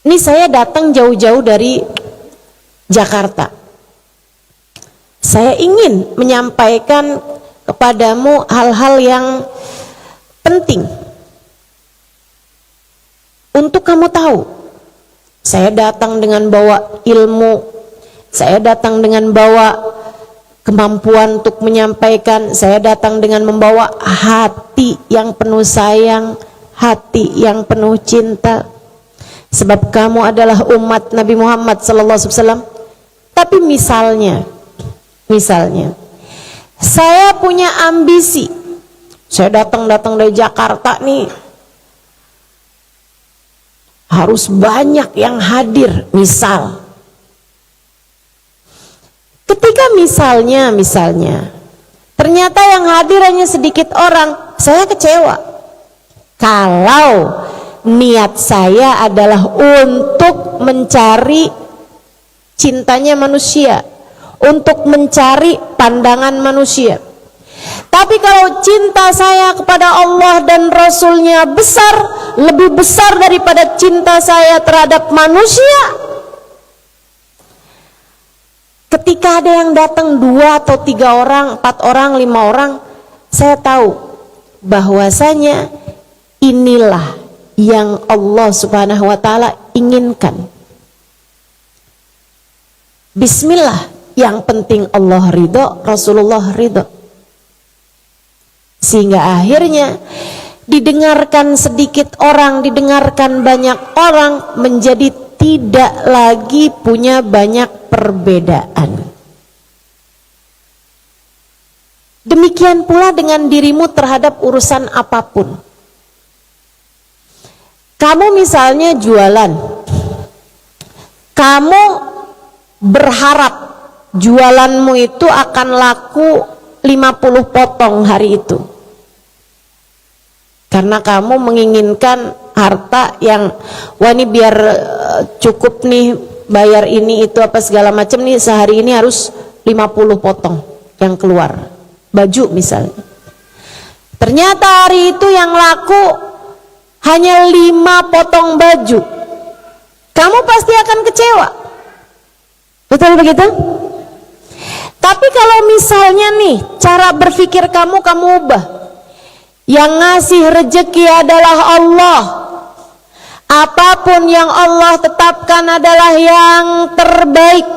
ini saya datang jauh-jauh dari Jakarta. Saya ingin menyampaikan kepadamu hal-hal yang penting untuk kamu tahu. Saya datang dengan bawa ilmu, saya datang dengan bawa kemampuan untuk menyampaikan, saya datang dengan membawa hati yang penuh sayang, hati yang penuh cinta. Sebab kamu adalah umat Nabi Muhammad SAW. Tapi misalnya, saya punya ambisi, saya datang dari Jakarta nih, harus banyak yang hadir. Misal, ketika misalnya, ternyata yang hadir hanya sedikit orang, saya kecewa. Kalau niat saya adalah untuk mencari cintanya manusia, untuk mencari pandangan manusia. Tapi kalau cinta saya kepada Allah dan Rasulnya besar, lebih besar daripada cinta saya terhadap manusia, Ketika ada yang datang 2 atau 3 orang, 4 orang, 5 orang, saya tahu bahwasanya inilah yang Allah Subhanahu wa taala inginkan. Bismillah, yang penting Allah ridho, Rasulullah ridho. Sehingga akhirnya didengarkan sedikit orang, didengarkan banyak orang, menjadi tidak lagi punya banyak perbedaan. Demikian pula dengan dirimu terhadap urusan apapun. Kamu misalnya jualan, kamu berharap jualanmu itu akan laku 50 potong hari itu, karena kamu menginginkan harta yang wah ini biar cukup nih bayar ini itu apa segala macam nih, sehari ini harus 50 potong yang keluar baju misalnya. Ternyata hari itu yang laku hanya 5 potong baju, kamu pasti akan kecewa, betul begitu? Tapi kalau misalnya nih cara berpikir kamu ubah, yang ngasih rezeki adalah Allah, apapun yang Allah tetapkan adalah yang terbaik,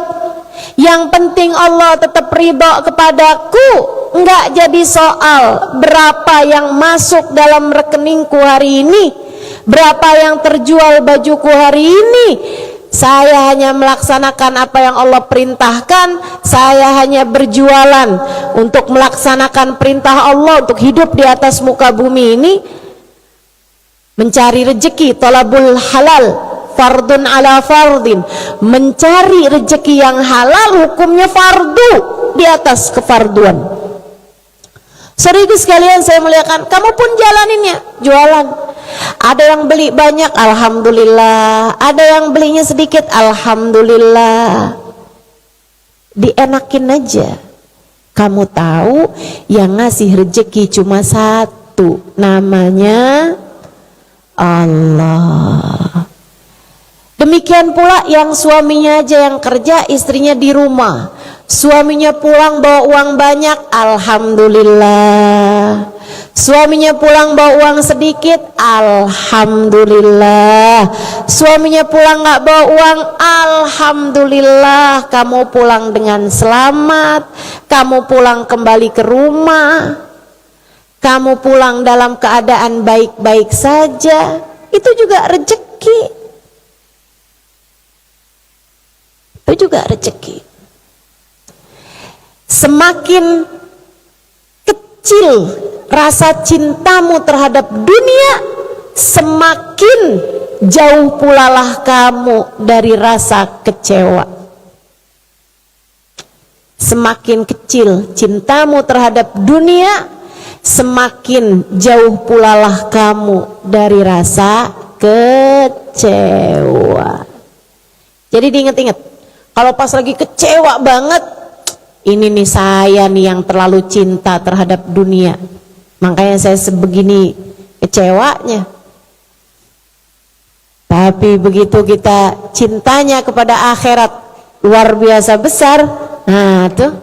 yang penting Allah tetap ridho kepadaku. Enggak jadi soal berapa yang masuk dalam rekeningku hari ini, berapa yang terjual bajuku hari ini. Saya hanya melaksanakan apa yang Allah perintahkan. Saya hanya berjualan untuk melaksanakan perintah Allah, untuk hidup di atas muka bumi ini, mencari rezeki, thalabul halal, fardun ala fardin. Mencari rezeki yang halal hukumnya fardu di atas kefarduan. Saudaraku sekalian, saya muliakan, kamu pun jalaninnya, jualan. Ada yang beli banyak, alhamdulillah. Ada yang belinya sedikit, alhamdulillah. Dienakin aja. Kamu tahu yang ngasih rezeki cuma satu, namanya Allah. Demikian pula yang suaminya aja yang kerja, istrinya di rumah. Suaminya pulang bawa uang banyak, alhamdulillah. Suaminya pulang bawa uang sedikit, alhamdulillah. Suaminya pulang nggak bawa uang, alhamdulillah. Kamu pulang dengan selamat, kamu pulang kembali ke rumah, kamu pulang dalam keadaan baik-baik saja. Itu juga rezeki. Itu juga rezeki. Semakin kecil rasa cintamu terhadap dunia, semakin jauh pulalah kamu dari rasa kecewa. Semakin kecil cintamu terhadap dunia, semakin jauh pulalah kamu dari rasa kecewa. Jadi diingat-ingat, kalau pas lagi kecewa banget, ini nih saya nih yang terlalu cinta terhadap dunia, makanya saya sebegini kecewanya. Tapi begitu kita cintanya kepada akhirat luar biasa besar, nah tuh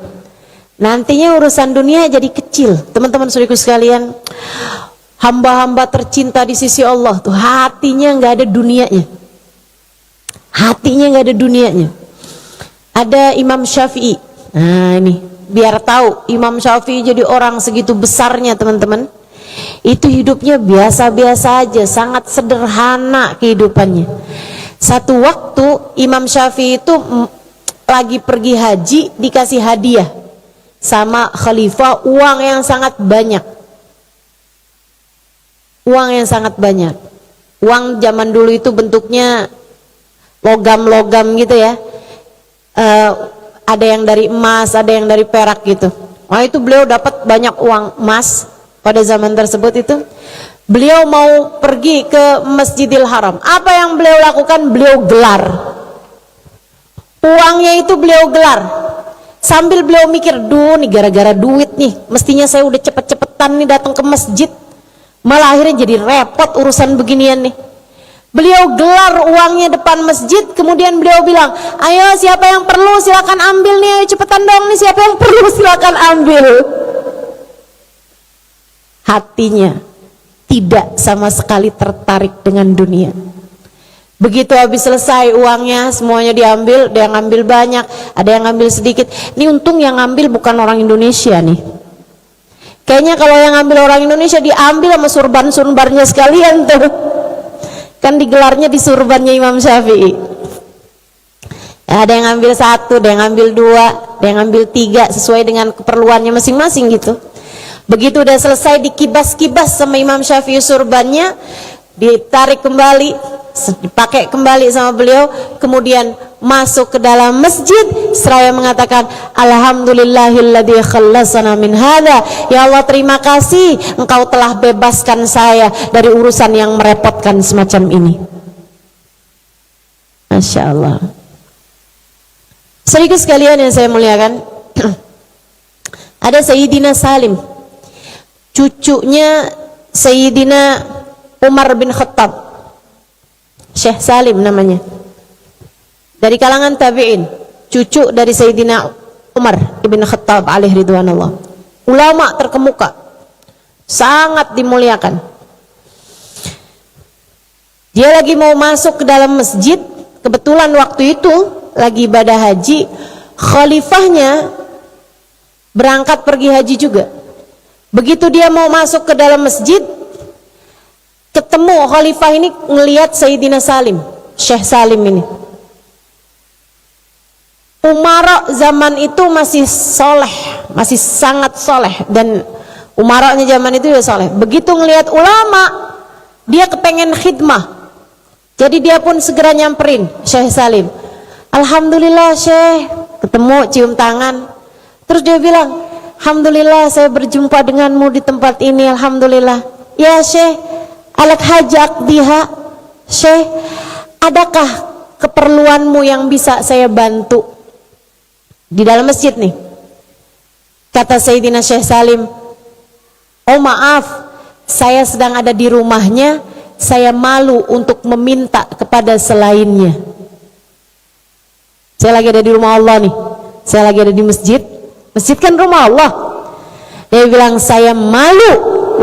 nantinya urusan dunia jadi kecil. Teman-teman saudaraku sekalian, hamba-hamba tercinta di sisi Allah tuh hatinya nggak ada dunianya, hatinya nggak ada dunianya. Ada Imam Syafi'i. Nah ini biar tahu Imam Syafi'i jadi orang segitu besarnya, teman-teman. Itu hidupnya biasa-biasa aja, sangat sederhana kehidupannya. Satu waktu Imam Syafi'i itu lagi pergi haji, dikasih hadiah sama khalifah uang yang sangat banyak. Uang yang sangat banyak. Uang zaman dulu itu bentuknya logam-logam gitu ya. Ada yang dari emas, ada yang dari perak gitu. Wah itu beliau dapat banyak uang emas pada zaman tersebut itu. Beliau mau pergi ke Masjidil Haram. Apa yang beliau lakukan? Beliau gelar. Uangnya itu beliau gelar. Sambil beliau mikir, duh nih gara-gara duit nih, mestinya saya udah cepet-cepetan nih datang ke masjid. Malah akhirnya jadi repot urusan beginian nih. Beliau gelar uangnya depan masjid, kemudian beliau bilang, ayo siapa yang perlu silakan ambil nih, ayo cepetan dong nih, siapa yang perlu silakan ambil. Hatinya tidak sama sekali tertarik dengan dunia. Begitu habis selesai uangnya, semuanya diambil, ada yang ngambil banyak, ada yang ngambil sedikit. Ini untung yang ngambil bukan orang Indonesia nih. Kayaknya kalau yang ngambil orang Indonesia diambil sama surban-surbannya sekalian tuh. Kan digelarnya di surbannya Imam Syafi'i. Ada yang ngambil 1, ada yang ngambil 2, ada yang ngambil 3, sesuai dengan keperluannya masing-masing gitu. Begitu udah selesai dikibas-kibas sama Imam Syafi'i surbannya, ditarik kembali, dipakai kembali sama beliau, kemudian masuk ke dalam masjid seraya mengatakan, alhamdulillahilladzi khallasana min hadza, ya Allah terima kasih engkau telah bebaskan saya dari urusan yang merepotkan semacam ini. Masya Allah. Saudara sekalian yang saya muliakan, ada Sayyidina Salim, cucunya Sayyidina Umar bin Khattab, Syekh Salim namanya, dari kalangan tabi'in, cucu dari Sayyidina Umar ibn Khattab alaihi ridwanullah, ulama terkemuka, sangat dimuliakan. Dia lagi mau masuk ke dalam masjid, kebetulan waktu itu lagi ibadah haji, khalifahnya berangkat pergi haji juga. Begitu dia mau masuk ke dalam masjid, ketemu khalifah ini ngelihat Sayyidina Salim, Syekh Salim ini. Umara zaman itu masih soleh, masih sangat soleh, dan umaranya zaman itu ya soleh. Begitu ngelihat ulama, dia kepengen khidmah, jadi dia pun segera nyamperin Syekh Salim. Alhamdulillah Syekh, ketemu cium tangan, terus dia bilang, alhamdulillah saya berjumpa denganmu di tempat ini, alhamdulillah. Ya Syekh, alak hajak diha, Syekh, adakah keperluanmu yang bisa saya bantu? Di dalam masjid nih, kata Sayyidina Syekh Salim, oh maaf, saya sedang ada di rumahnya, saya malu untuk meminta kepada selainnya. Saya lagi ada di rumah Allah nih, saya lagi ada di masjid, masjid kan rumah Allah. Dia bilang, saya malu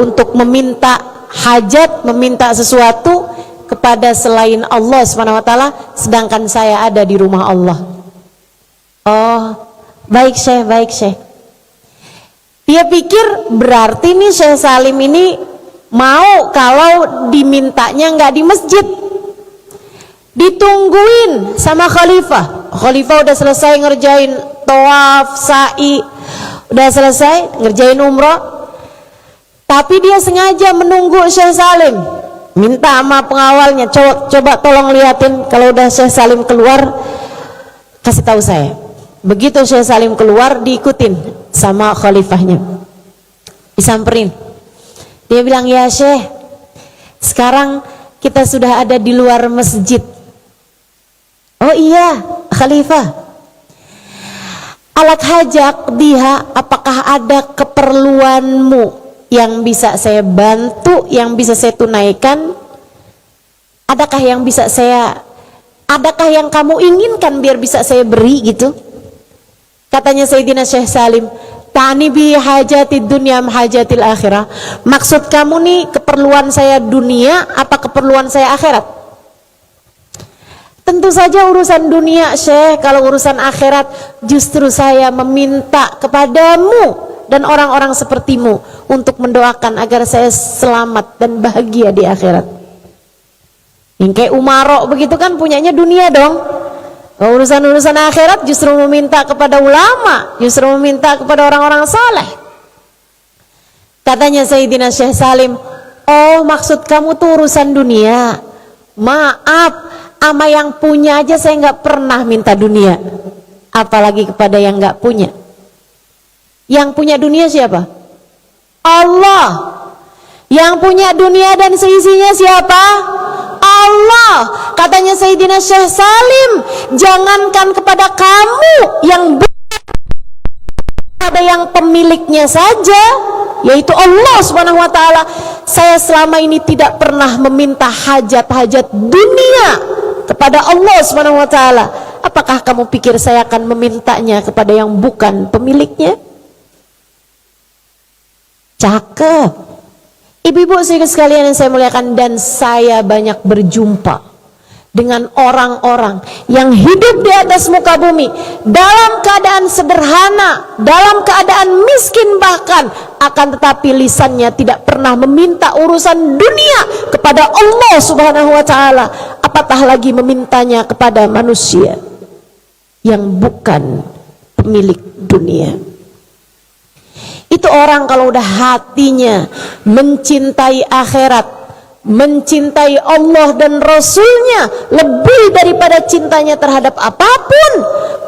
untuk meminta hajat, meminta sesuatu kepada selain Allah SWT, sedangkan saya ada di rumah Allah. Oh, baik Syekh, baik Syekh. Dia pikir berarti nih Syekh Salim ini mau kalau dimintanya nggak di masjid, ditungguin sama khalifah. Khalifah udah selesai ngerjain tawaf, sa'i, udah selesai ngerjain umrah, tapi dia sengaja menunggu Syekh Salim, minta sama pengawalnya, coba tolong liatin kalau udah Syekh Salim keluar, kasih tahu saya. Begitu Syekh Salim keluar, diikutin sama khalifahnya, disamperin. Dia bilang, ya Syekh, sekarang kita sudah ada di luar masjid. Oh iya khalifah, alak hajak diha, apakah ada keperluanmu yang bisa saya bantu, yang bisa saya tunaikan? Adakah yang bisa saya, adakah yang kamu inginkan biar bisa saya beri gitu? Katanya Sayyidina Syekh Salim, ta'ni bi hajatid dunya am hajatil akhirah, maksud kamu nih keperluan saya dunia apa keperluan saya akhirat? Tentu saja urusan dunia Syekh, kalau urusan akhirat justru saya meminta kepadamu dan orang-orang sepertimu untuk mendoakan agar saya selamat dan bahagia di akhirat. Yang kayak Umarok begitu kan punyanya dunia dong. Urusan-urusan akhirat justru meminta kepada ulama, justru meminta kepada orang-orang saleh. Katanya Sayyidina Syekh Salim, oh maksud kamu tuh urusan dunia. Maaf, ama yang punya aja saya nggak pernah minta dunia, apalagi kepada yang nggak punya. Yang punya dunia siapa? Allah. Yang punya dunia dan seisinya siapa? Allah. Katanya Sayyidina Syekh Salim, jangankan kepada kamu yang kepada yang pemiliknya saja, yaitu Allah Subhanahu wa taala. Saya selama ini tidak pernah meminta hajat-hajat dunia kepada Allah Subhanahu wa taala. Apakah kamu pikir saya akan memintanya kepada yang bukan pemiliknya? Cakep. Ibu-ibu sekalian yang saya muliakan, dan saya banyak berjumpa dengan orang-orang yang hidup di atas muka bumi dalam keadaan sederhana, dalam keadaan miskin bahkan, akan tetapi lisannya tidak pernah meminta urusan dunia kepada Allah Subhanahu wa taala, apatah lagi memintanya kepada manusia yang bukan pemilik dunia. Itu orang kalau udah hatinya mencintai akhirat, mencintai Allah dan Rasulnya lebih daripada cintanya terhadap apapun,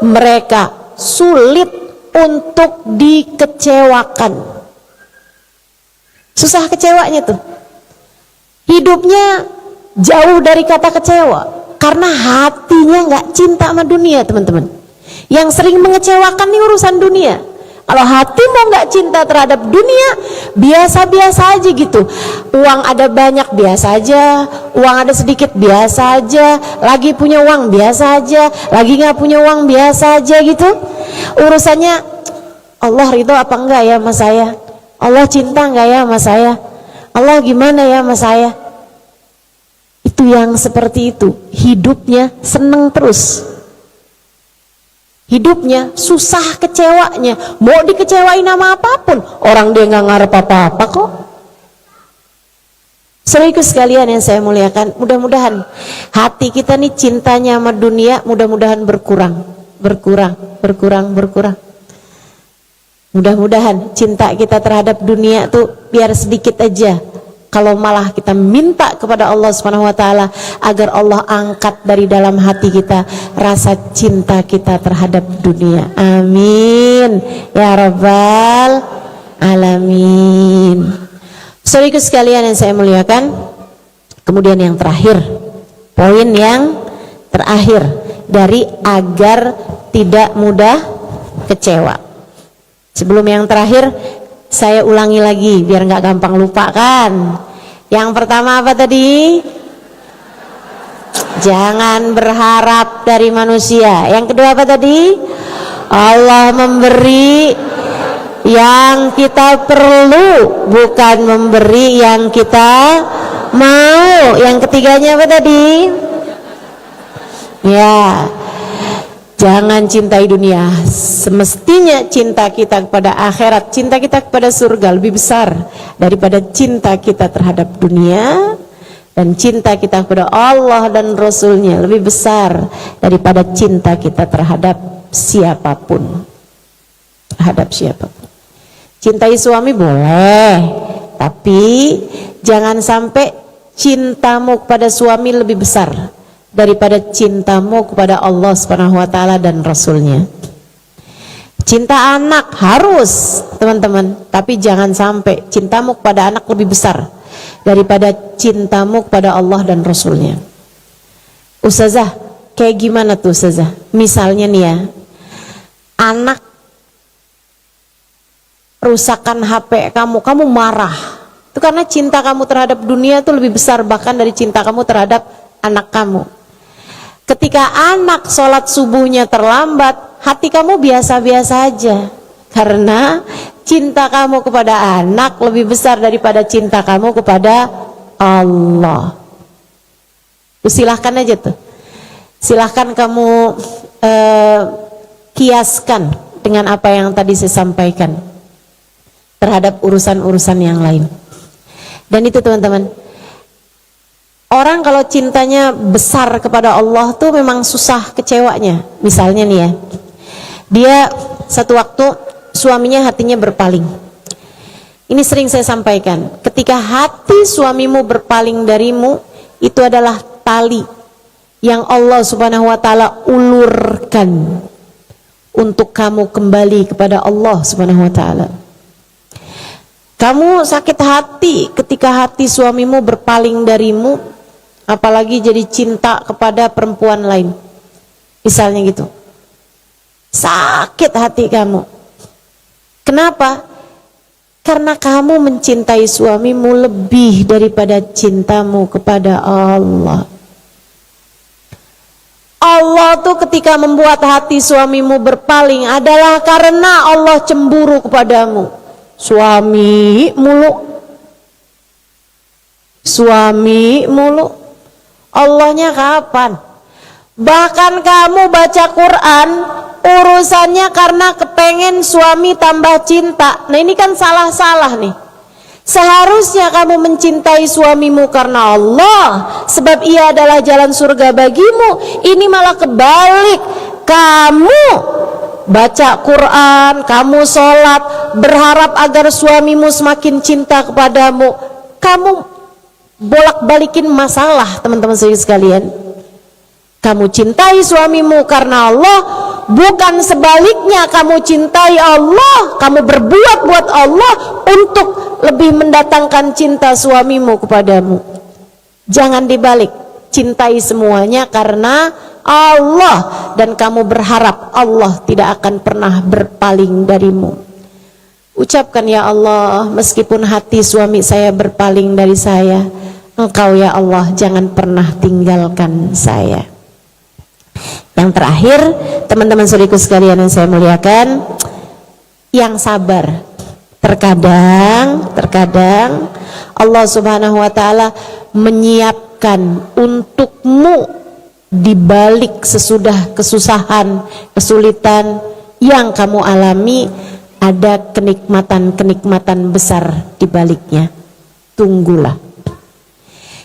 mereka sulit untuk dikecewakan. Susah kecewanya tuh. Hidupnya jauh dari kata kecewa, karena hatinya nggak cinta sama dunia, teman-teman. Yang sering mengecewakan nih urusan dunia. Kalau hatimu nggak cinta terhadap dunia, biasa-biasa aja gitu. Uang ada banyak, biasa aja. Uang ada sedikit, biasa aja. Lagi punya uang, biasa aja. Lagi nggak punya uang, biasa aja gitu. Urusannya, Allah ridho apa enggak ya sama saya? Allah cinta enggak ya sama saya? Allah gimana ya sama saya? Itu yang seperti itu. Hidupnya seneng terus. Hidupnya susah kecewanya. Mau dikecewain sama apapun, orang dia nggak ngarep apa-apa kok. Saudaraku sekalian yang saya muliakan, mudah-mudahan hati kita nih cintanya sama dunia mudah-mudahan berkurang. Mudah-mudahan cinta kita terhadap dunia tuh biar sedikit aja. Kalau malah kita minta kepada Allah Subhanahu wa taala agar Allah angkat dari dalam hati kita rasa cinta kita terhadap dunia. Amin ya rabbal alamin. Saudaraku sekalian yang saya muliakan, kemudian yang terakhir, poin yang terakhir dari agar tidak mudah kecewa. Sebelum yang terakhir, saya ulangi lagi biar nggak gampang lupa kan. Yang pertama apa tadi? Jangan berharap dari manusia. Yang kedua apa tadi? Allah memberi yang kita perlu, bukan memberi yang kita mau. Yang ketiganya apa tadi? Ya, jangan cintai dunia. Semestinya cinta kita kepada akhirat, cinta kita kepada surga lebih besar daripada cinta kita terhadap dunia, dan cinta kita kepada Allah dan Rasulnya lebih besar daripada cinta kita terhadap siapapun. Cintai suami boleh, tapi jangan sampai cintamu kepada suami lebih besar daripada cintamu kepada Allah Subhanahu wa taala dan Rasulnya. Cinta anak harus, teman-teman, tapi jangan sampai cintamu kepada anak lebih besar daripada cintamu kepada Allah dan Rasulnya. Ustazah, kayak gimana tuh Ustazah? Misalnya nih ya, anak rusakkan HP kamu, kamu marah. Itu karena cinta kamu terhadap dunia itu lebih besar bahkan dari cinta kamu terhadap anak kamu. Ketika anak sholat subuhnya terlambat, hati kamu biasa-biasa aja, karena cinta kamu kepada anak lebih besar daripada cinta kamu kepada Allah. Silahkan aja tuh, silahkan kamu kiaskan dengan apa yang tadi saya sampaikan terhadap urusan-urusan yang lain. Dan itu teman-teman, orang kalau cintanya besar kepada Allah tuh memang susah kecewanya. Misalnya nih ya, dia satu waktu suaminya hatinya berpaling. Ini sering saya sampaikan, ketika hati suamimu berpaling darimu, itu adalah tali yang Allah Subhanahu wa taala ulurkan untuk kamu kembali kepada Allah Subhanahu wa taala. Kamu sakit hati ketika hati suamimu berpaling darimu, apalagi jadi cinta kepada perempuan lain, misalnya gitu. Sakit hati kamu. Kenapa? Karena kamu mencintai suamimu lebih daripada cintamu kepada Allah. Allah tuh ketika membuat hati suamimu berpaling adalah karena Allah cemburu kepadamu. Suami mulu. Allahnya kapan? Bahkan kamu baca Quran urusannya karena kepengen suami tambah cinta. Nah ini kan salah-salah nih. Seharusnya kamu mencintai suamimu karena Allah, sebab ia adalah jalan surga bagimu. Ini malah kebalik. Kamu baca Quran, kamu sholat, berharap agar suamimu semakin cinta kepadamu. Kamu bolak-balikin masalah, teman-teman sekalian. Kamu cintai suamimu karena Allah, bukan sebaliknya. Kamu cintai Allah, kamu berbuat buat Allah untuk lebih mendatangkan cinta suamimu kepadamu. Jangan dibalik. Cintai semuanya karena Allah, dan kamu berharap Allah tidak akan pernah berpaling darimu. Ucapkan, ya Allah, meskipun hati suami saya berpaling dari saya, Engkau ya Allah jangan pernah tinggalkan saya. Yang terakhir, teman-teman saudaraku sekalian yang saya muliakan, yang sabar. Terkadang Allah Subhanahu wa taala menyiapkan untukmu di balik sesudah kesusahan, kesulitan yang kamu alami, ada kenikmatan-kenikmatan besar di baliknya. Tunggulah.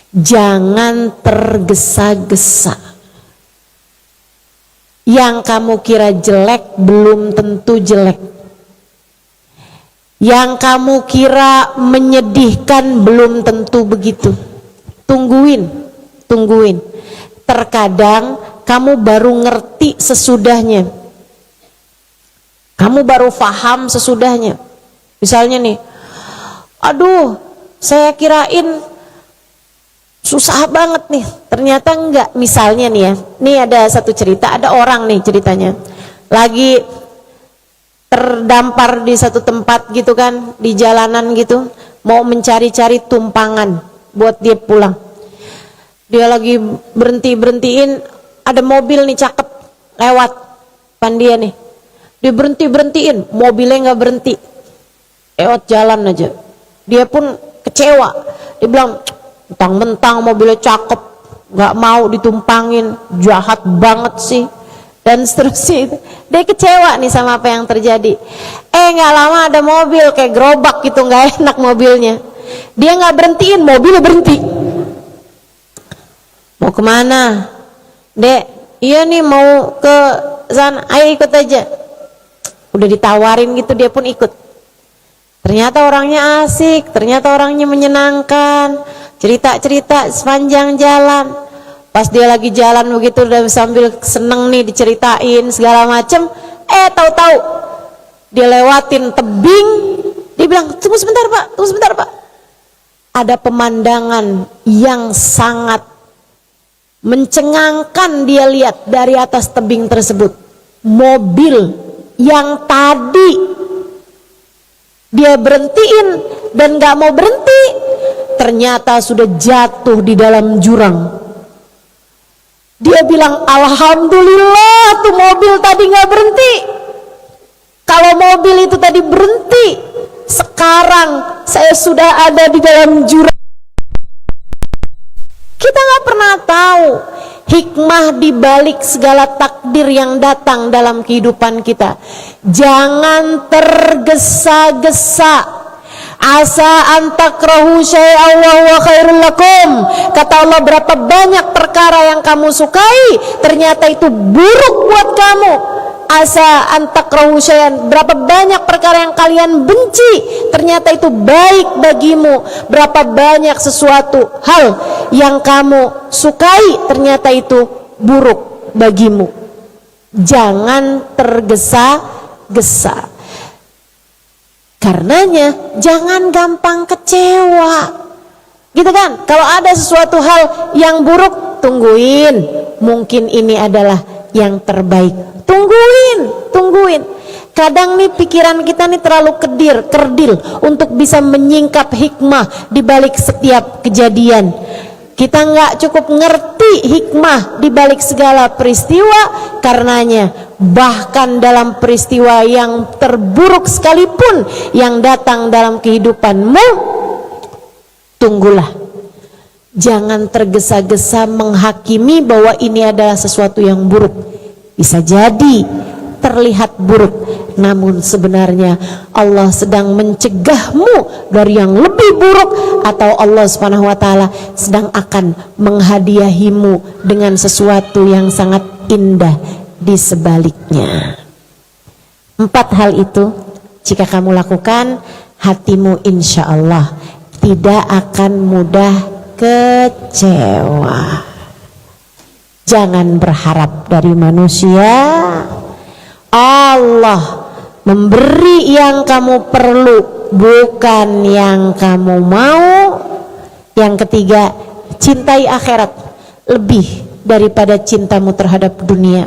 Jangan tergesa-gesa. Yang kamu kira jelek belum tentu jelek. Yang kamu kira menyedihkan belum tentu begitu. Tungguin. Terkadang kamu baru ngerti sesudahnya. Kamu baru paham sesudahnya. Misalnya nih, aduh, saya kirain susah banget nih, ternyata enggak. Misalnya nih ya, nih ada satu cerita, ada orang nih ceritanya lagi terdampar di satu tempat gitu kan, di jalanan gitu, mau mencari-cari tumpangan buat dia pulang. Dia lagi berhentiin, ada mobil nih cakep lewat depan dia nih, dia berhentiin, mobilnya nggak berhenti, lewat jalan aja. Dia pun kecewa, dia bilang, mentang-mentang mobilnya cakep, nggak mau ditumpangin, jahat banget sih, dan seterusnya. Dia kecewa nih sama apa yang terjadi. Nggak lama ada mobil kayak gerobak gitu, nggak enak mobilnya. Dia nggak berhentiin, mobilnya berhenti. Mau kemana, Dek? Iya nih mau ke sana, ayo ikut aja. Udah ditawarin gitu, dia pun ikut. Ternyata orangnya asik, ternyata orangnya menyenangkan. Cerita-cerita sepanjang jalan. Pas dia lagi jalan begitu udah sambil seneng nih diceritain segala macem, tahu-tahu dia lewatin tebing. Dia bilang, tunggu sebentar pak. Ada pemandangan yang sangat mencengangkan dia lihat dari atas tebing tersebut. Mobil yang tadi dia berhentiin dan gak mau berhenti, ternyata sudah jatuh di dalam jurang. Dia bilang, alhamdulillah tuh mobil tadi gak berhenti. Kalau mobil itu tadi berhenti, sekarang saya sudah ada di dalam jurang. Kita gak pernah tahu hikmah di balik segala takdir yang datang dalam kehidupan kita. Jangan tergesa-gesa. Asa antakrahu syai'an wa huwa khairul lakum. Kata Allah, berapa banyak perkara yang kamu sukai, ternyata itu buruk buat kamu. Asa antakrahu syai'an, berapa banyak perkara yang kalian benci, ternyata itu baik bagimu. Berapa banyak sesuatu hal yang kamu sukai, ternyata itu buruk bagimu. Jangan tergesa-gesa. Karenanya jangan gampang kecewa, gitu kan? Kalau ada sesuatu hal yang buruk, tungguin, mungkin ini adalah yang terbaik. Tungguin. Kadang nih pikiran kita nih terlalu kerdil untuk bisa menyingkap hikmah di balik setiap kejadian. Kita nggak cukup ngerti hikmah di balik segala peristiwa, karenanya bahkan dalam peristiwa yang terburuk sekalipun yang datang dalam kehidupanmu, tunggulah. Jangan tergesa-gesa menghakimi bahwa ini adalah sesuatu yang buruk. Bisa jadi terlihat buruk, namun sebenarnya Allah sedang mencegahmu dari yang lebih buruk, atau Allah Subhanahu wa taala sedang akan menghadiahimu dengan sesuatu yang sangat indah di sebaliknya. 4 hal itu jika kamu lakukan, hatimu insya Allah tidak akan mudah kecewa. Jangan berharap dari manusia. Allah memberi yang kamu perlu, bukan yang kamu mau. Yang ketiga, cintai akhirat lebih daripada cintamu terhadap dunia.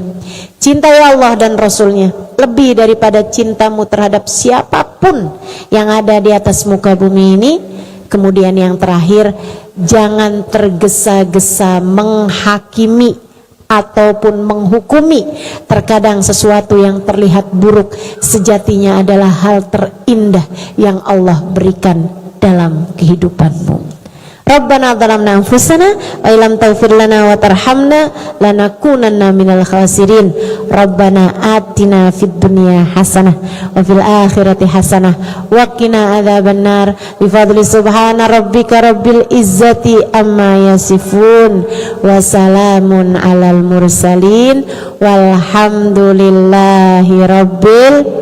Cintai Allah dan Rasulnya lebih daripada cintamu terhadap siapapun yang ada di atas muka bumi ini. Kemudian yang terakhir, jangan tergesa-gesa menghakimi ataupun menghukumi. Terkadang sesuatu yang terlihat buruk sejatinya adalah hal terindah yang Allah berikan dalam kehidupanmu. Rabbana zalamna anfusana wa illam taghfir lana wa tarhamna lanakunanna minal khasirin. Rabbana atina fid dunya hasanah wa fil akhirati hasanah wa qina adzabannar. Bi fadli subhana rabbika rabbil izzati amma yasifun wa salamun alal mursalin walhamdulillahi rabbil.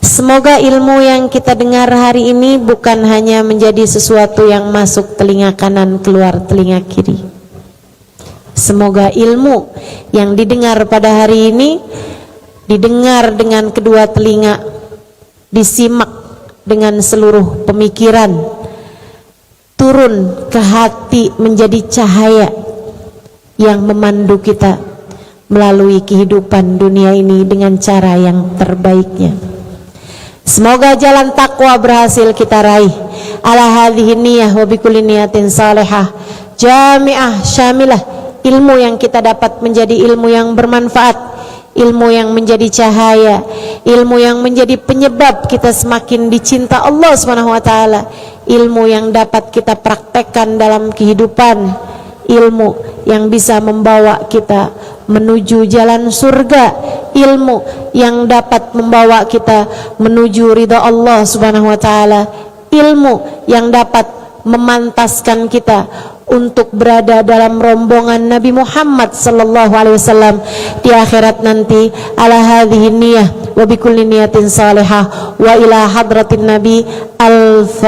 Semoga ilmu yang kita dengar hari ini bukan hanya menjadi sesuatu yang masuk telinga kanan keluar telinga kiri. Semoga ilmu yang didengar pada hari ini didengar dengan kedua telinga, disimak dengan seluruh pemikiran, turun ke hati menjadi cahaya yang memandu kita melalui kehidupan dunia ini dengan cara yang terbaiknya. Semoga jalan takwa berhasil kita raih. Ala hadhihi niyah wa bikulli niyatin salihah jami'ah syamilah. Ilmu yang kita dapat menjadi ilmu yang bermanfaat, ilmu yang menjadi cahaya, ilmu yang menjadi penyebab kita semakin dicinta Allah Subhanahu wa taala, ilmu yang dapat kita praktekkan dalam kehidupan, ilmu yang bisa membawa kita menuju jalan surga, ilmu yang dapat membawa kita menuju ridha Allah Subhanahu wa taala, ilmu yang dapat memantaskan kita untuk berada dalam rombongan Nabi Muhammad sallallahu alaihi wasallam di akhirat nanti. Ala hadhihi niyah wa bikulli niyatin salihah wa ila hadratin nabi. Al-Fatihah.